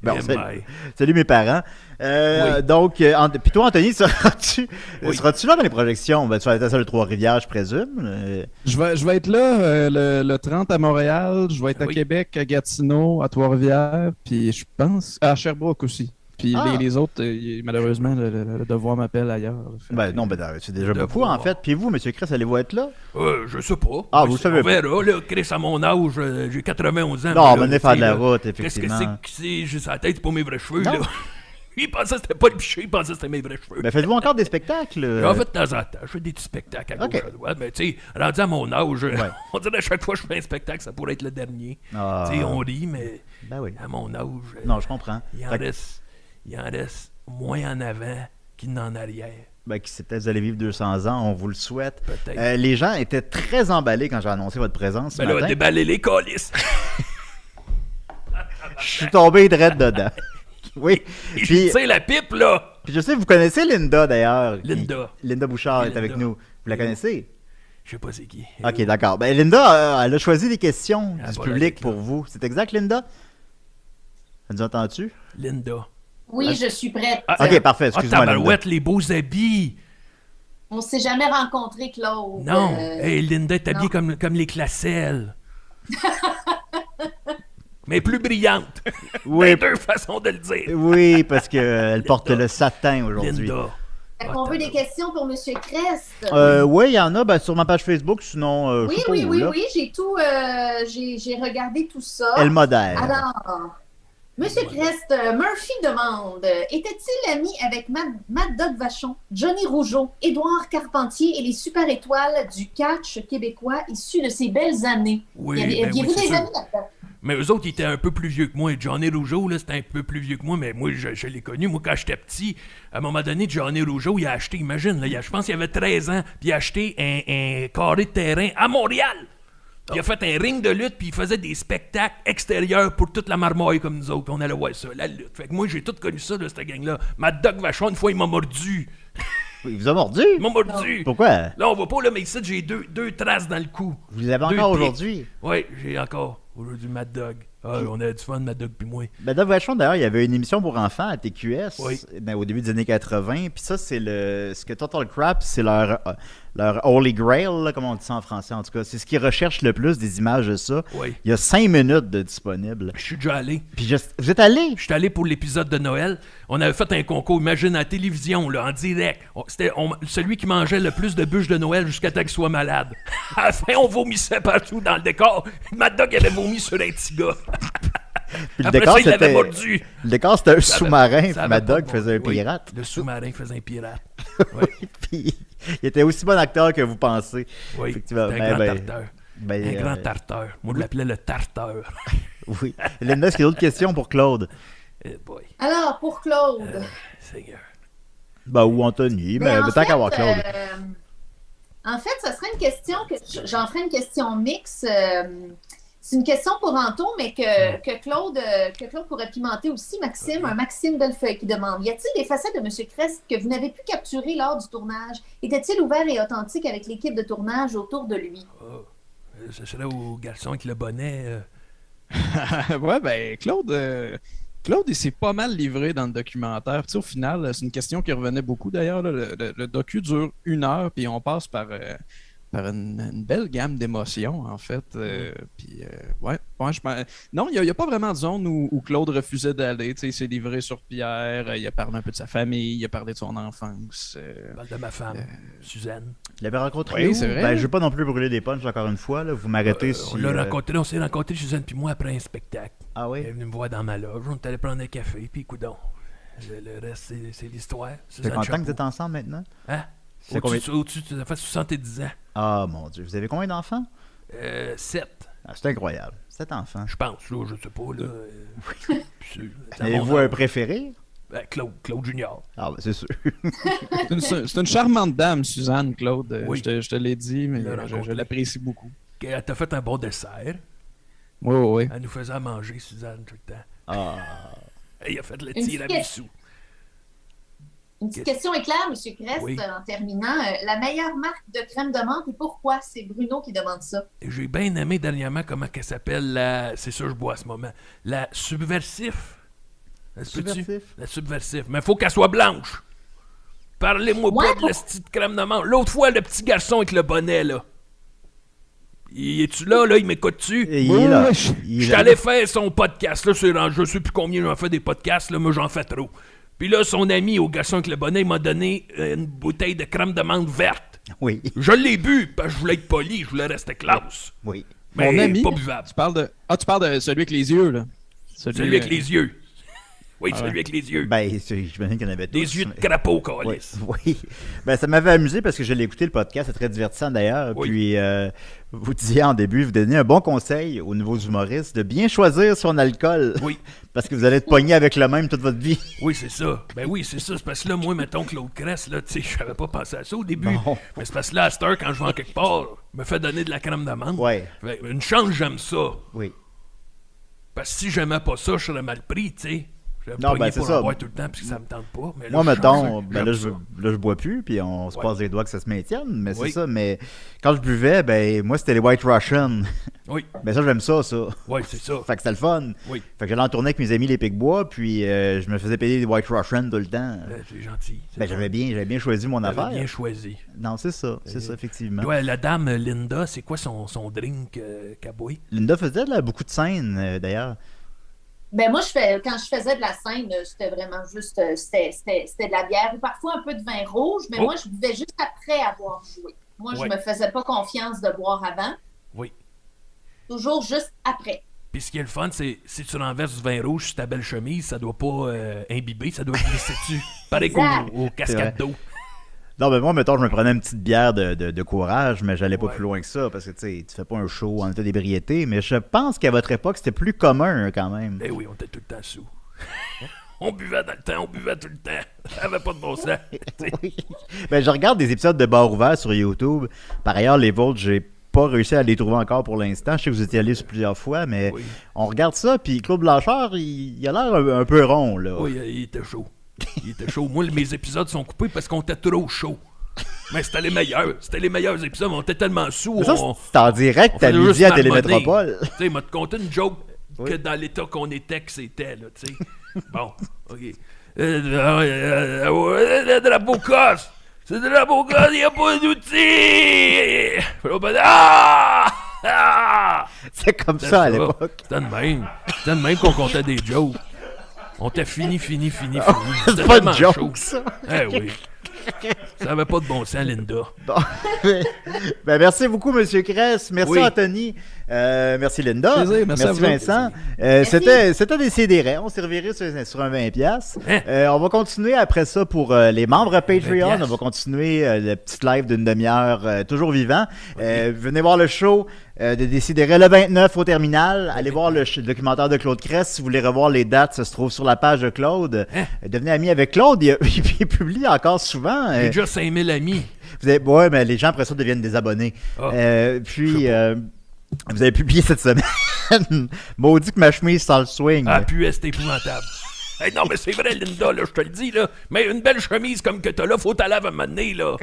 Ben, Eh salut. ben. Salut mes parents. Oui. Donc, puis toi, Anthony, seras-tu Oui. là dans les projections? Ben, tu vas être à celle de Trois-Rivières, je présume. Je vais être là le 30 à Montréal, je vais être à Oui. Québec, à Gatineau, à Trois-Rivières, puis je pense à Sherbrooke aussi. Puis Ah. les autres, malheureusement, le devoir m'appelle ailleurs. Fait Ben que- non, ben c'est déjà De beaucoup voir. en fait. Puis vous, Monsieur Chris, allez-vous être là? Je sais pas. Ah, Mais vous c'est- savez on verra, là, Chris, à mon âge, j'ai 91 ans. Non, mais venez faire de la tu sais, là, route, Qu'est-ce que effectivement. c'est? J'ai sa tête, c'est pas mes vrais cheveux, Non. là. Il pensait que c'était pas le piché, il pensait que c'était mes vrais cheveux. Ben faites-vous encore des spectacles? En fait, de temps en temps, je fais des petits spectacles à Ok. gauche, à droite. Mais tu sais, rendu à mon âge, on dirait à chaque fois que je fais un spectacle, ça pourrait être le dernier. Ah. Tu sais, on rit, mais Ben oui. à mon âge, Non, je comprends. il en Fait que- reste moins en avant qu'il n'en arrière. Ben, qui sait, peut-être vous allez vivre 200 ans, on vous le souhaite. Peut-être. Les gens étaient très emballés quand j'ai annoncé votre présence ce Ben là, matin. déballer les colis. Je suis tombé direct dedans. Oui. Tu Puis, sais, la pipe, là. puis je sais, vous connaissez Linda d'ailleurs. Linda. Linda Bouchard est Linda. avec nous. Vous la connaissez? Je sais pas c'est qui. Ok, d'accord. Ben, Linda, elle a choisi les questions Elle a du pas public la pour vous. C'est exact, Linda? Elle nous entend-tu? Linda. Oui, je suis prête. Ok, parfait. Excuse-moi, Linda. tabarouette, les beaux habits. On s'est jamais rencontrés, Claude. Non. Hey, Linda est habillée non. comme les classelles. Mais plus brillante. Oui, Les deux façons de le dire. oui, parce qu'elle porte le satin aujourd'hui. Linda. Fait qu'on veut des questions pour M. Crest. Oui, il y en a sur ma page Facebook, sinon je Oui, sais pas oui, où, oui, là. oui, j'ai tout, j'ai regardé tout ça. Elle modère. Alors, Monsieur Crest, Murphy demande, était-il ami avec Mad Dog Vachon, Johnny Rougeau, Édouard Carpentier et les super étoiles du catch québécois issus de ces belles années? Oui, Aviez-vous oui, c'est des sûr. amis là-dedans? Mais eux autres, ils étaient un peu plus vieux que moi. Johnny Rougeau, là, c'était un peu plus vieux que moi, mais moi, je l'ai connu. Moi, quand j'étais petit, à un moment donné, Johnny Rougeau, il a acheté, imagine, là, je pense qu'il avait 13 ans, puis il a acheté un carré de terrain à Montréal. Puis il a fait un ring de lutte, puis il faisait des spectacles extérieurs pour toute la marmaille comme nous autres. Puis on allait voir ça, la lutte. Fait que moi, j'ai tout connu ça, de cette gang-là. Mad Dog Vachon, une fois, il m'a mordu. Il vous a mordu? Il m'a mordu. Pourquoi? Là, on voit pas, là, mais ici, j'ai deux traces dans le cou. Vous les avez Deux encore pics. aujourd'hui? Oui, j'ai encore. Aujourd'hui, Mad Dog. Ah, on a du fun, Mad Dog puis moi. Ben, Dog Vachon, d'ailleurs, il y avait une émission pour enfants à TQS Oui. ben, au début des années 80. Puis ça, c'est ce que Total Crap, c'est leur Holy Grail, là, comme on dit ça en français en tout cas. C'est ce qu'ils recherchent le plus, des images de ça. Oui. Il y a 5 minutes de disponible. Je suis déjà allé. Puis vous êtes allé? Je suis allé pour l'épisode de Noël. On avait fait un concours, imagine, à la télévision, là, en direct. C'était celui qui mangeait le plus de bûches de Noël jusqu'à temps qu'il soit malade. À la fin, on vomissait partout dans le décor. Mad Dog avait vomi sur un petit gars. Puis Après ça, il l'avait c'était mordu. le décor, c'était un Ça avait- sous-marin. ça Puis avait Mad pas Dog de faisait un bon- oui, pirate. Le sous-marin faisait un pirate. Oui. Puis il était aussi bon acteur que vous pensez. Oui, Effectivement. c'était un grand tarteur. Ben, Un grand tarteur. Moi, je l'appelais le tarteur. Oui. Linda, est-ce qu'il y a d'autres questions pour Claude? Eh boy, Alors, pour Claude. Seigneur. Ben, ou Anthony, mais en tant fait, qu'à voir Claude. En fait, ça serait une question que j'en ferai une question mix. C'est une question pour Anton, mais que Claude pourrait pimenter aussi. Maxime, un Maxime Bellefeuille qui demande: y a-t-il des facettes de M. Crest que vous n'avez pu capturer lors du tournage? Était-il ouvert et authentique avec l'équipe de tournage autour de lui? Oh, ce serait au garçon avec le bonnet. Ouais, ben, Claude, il s'est pas mal livré dans le documentaire. Puis, au final, c'est une question qui revenait beaucoup d'ailleurs. Là. Le docu dure 1 heure, puis on passe par une belle gamme d'émotions, en fait. Puis, ouais, non, il n'y a pas vraiment de zone où Claude refusait d'aller. Il s'est livré sur Pierre, il a parlé un peu de sa famille, il a parlé de son enfance. Je parle de ma femme, Suzanne. Vous l'avez rencontré Oui, où? c'est vrai. Ben, je veux pas non plus brûler des punchs encore une fois. Là. Vous m'arrêtez si... On s'est rencontrés, Suzanne puis moi, après un spectacle. Ah Elle est oui? venue me voir dans ma loge, on est allé prendre un café, puis coudonc. Le reste, c'est l'histoire. C'est content que vous êtes ensemble maintenant? Hein? C'est combien... Au-dessus, ça fait 70 ans. Ah, mon Dieu. Vous avez combien d'enfants? 7, Ah, c'est incroyable. 7 enfants. je pense, là, je sais pas, là. Avez-vous un préféré? Claude Junior. Ah, ben, c'est sûr. C'est une charmante dame, Suzanne, Claude. Oui. Je te l'ai dit, mais Je l'ai je rencontrée. l'apprécie beaucoup. Elle t'a fait un bon dessert. Oui, oui, oui. Elle nous faisait à manger, Suzanne, tout le temps. Ah. Elle a fait le Une tiramisu. Une petite question éclair, M. Crest, Oui. en terminant. La meilleure marque de crème de menthe et pourquoi? C'est Bruno qui demande ça. J'ai bien aimé dernièrement comment qu'elle s'appelle, c'est ça que je bois à ce moment. La Subversif. Ça se peut-tu? Subversif? La Subversif. Mais faut qu'elle soit blanche. Parlez-moi Ouais, pas de la petite crème de menthe. L'autre fois, le petit garçon avec le bonnet, là. Es-tu là, il m'écoute-tu? Et il est là. Ouais, Il est Je suis là. allé faire son podcast, là, je sais plus combien j'en fais des podcasts, là, mais j'en fais trop. Puis là, son ami au garçon avec le bonnet, il m'a donné une bouteille de crème de menthe verte. Oui. Je l'ai bu, parce que je voulais être poli, je voulais rester classe. Oui. Mais Mon ami, pas buvable. tu parles de celui avec les yeux, là. Celui avec les yeux. Oui, Ah celui ouais. avec les yeux. Ben, j'imagine qu'il y en avait tous. Des yeux de mais- crapaud, Oui, câlisse. oui. Ben, ça m'avait amusé parce que je l'ai écouté le podcast, c'est très divertissant d'ailleurs. Oui. Puis, vous disiez en début, vous donniez un bon conseil aux nouveaux humoristes de bien choisir son alcool. Oui. Parce que vous allez être pogné avec le même toute votre vie. Oui, c'est ça. Ben oui, c'est ça. C'est parce que là, moi, mettons Claude Crest, là, tu sais, je n'avais pas pensé à ça au début. Bon. Mais c'est parce que là, à cette heure, quand je vais en quelque part, me fait donner de la crème d'amande. Ouais. Fait, une chance, j'aime ça. Oui. Parce que si j'aimais pas ça, je serais mal pris, tu sais. Je serais Non, pogné ben, c'est pour ça. en boire tout le temps, puis que ça me tente pas. Mais là, Moi, je suis mettons, chanceux, ben là, j'aime je bois plus, puis on se Ouais. passe les doigts que ça se maintienne, mais Oui. c'est ça. Mais quand je buvais, ben, moi, c'était les White Russian. ça. Oui, Ben, ça, j'aime ça. oui, c'est ça. Fait que c'était le fun. Oui, Fait que j'allais en tournée avec mes amis les Picbois, puis je me faisais payer des White Russian tout le temps. c'est gentil. c'est Ben, ça. j'avais bien choisi mon T'avais affaire. bien choisi. Non, c'est ça, effectivement. Ouais, la dame Linda, c'est quoi son drink qu'elle boit? Linda faisait là, beaucoup de scènes, d'ailleurs. Ben moi, quand je faisais de la scène, c'était vraiment juste, c'était de la bière ou parfois un peu de vin rouge, mais Oh. moi, je buvais juste après avoir joué. Moi, Ouais. je me faisais pas confiance de boire avant, Oui. toujours juste après. Puis ce qui est le fun, c'est si tu renverses du vin rouge sur ta belle chemise, ça doit pas imbiber, ça doit glisser dessus. Pareil Exact. qu'au cascade d'eau. Non, mais moi, mettons, je me prenais une petite bière de courage, mais j'allais pas Ouais. plus loin que ça, parce que, tu sais, tu fais pas un show en état d'ébriété, mais je pense qu'à votre époque, c'était plus commun, quand même. Ben oui, on était tout le temps sous. On buvait dans le temps, on buvait tout le temps. Ça avait pas de bon sens. tu sais. Oui. Ben, je regarde des épisodes de Bar Ouvert sur YouTube. Par ailleurs, les vôtres, j'ai pas réussi à les trouver encore pour l'instant. Je sais que vous étiez allé sur plusieurs fois, mais Oui. on regarde ça, puis Claude Blanchard, il a l'air un peu rond, là. Oui, il était chaud. Il était chaud. Moi, mes épisodes sont coupés parce qu'on était trop chaud. Mais c'était les meilleurs. C'était les meilleurs épisodes. On était tellement sous. Mais ça, on- c'est en direct on à faisait midi juste à marmonner. Télémétropole. Tu sais, il m'a te conté une joke Oui. que dans l'état qu'on était, que c'était, là, tu sais. Bon, OK. De la bocasse! C'est de la bocasse, il n'y a pas d'outils! Ah! C'est comme ça à l'époque. C'était de même. C'était de même qu'on comptait des jokes. On était fini. C'était C'est pas tellement de joke, chaud. ça. Eh oui. Ça avait pas de bon sens, Linda. Bon. Ben, merci beaucoup, M. Cress. Merci, Oui. Anthony. Merci Linda. Plaisir, merci à vous. Vincent. C'était des CDR. On s'est reviré sur un 20$. On va continuer après ça pour les membres Patreon. On va continuer le petit live d'une demi-heure, toujours vivant. Venez voir le show de Décideret le 29 au terminal. Allez voir le documentaire de Claude Crest. Si vous voulez revoir les dates, ça se trouve sur la page de Claude. Devenez ami avec Claude. Il publie encore souvent. J'ai déjà 5000 amis. Ouais, mais les gens après ça deviennent des abonnés. Vous avez publié cette semaine. Maudit que ma chemise sans le swing. Ah, puis c'est épouvantable. Hey, non, mais c'est vrai, Linda, là, je te le dis, là. Mais une belle chemise comme que t'as là, faut t'aller à un moment donné, là.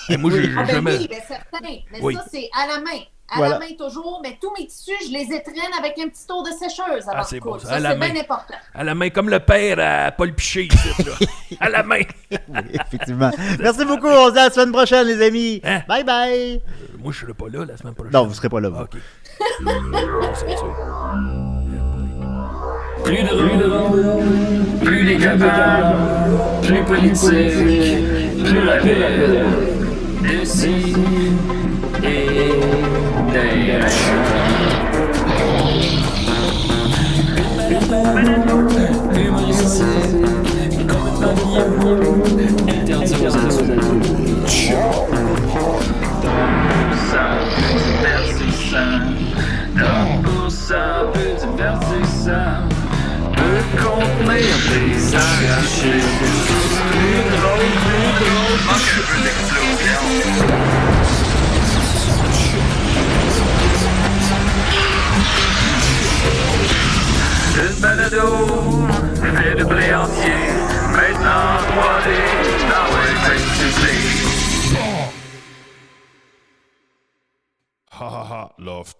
Et moi, j'ai jamais... Oui, mais certain. Mais ça, c'est à la main. À la main toujours, mais tous mes tissus, je les étraîne avec un petit tour de sécheuse avant c'est de bon, coudre. ça, Ça, à la c'est main. bien important. À la main, comme le père à Paul Piché, ici, là. À la main. Oui, effectivement. Merci beaucoup. On se dit à la semaine prochaine, les amis. Hein? Bye bye. Moi, je serai pas là la semaine prochaine. Non, vous serez pas là. Vous. OK. Plus de plus les capables, plus politique, plus rapide. D'ici et d'ailleurs. Humoristique, complètement interdit aux adultes. Ça peut divertissant, donc pour ça peut divertissant, peut contenir des arrachés. Plus drôle, manque un peu d'explosion. Une balado, fait de blé entier, maintenant 3D, dans le Ha ha ha, Loft.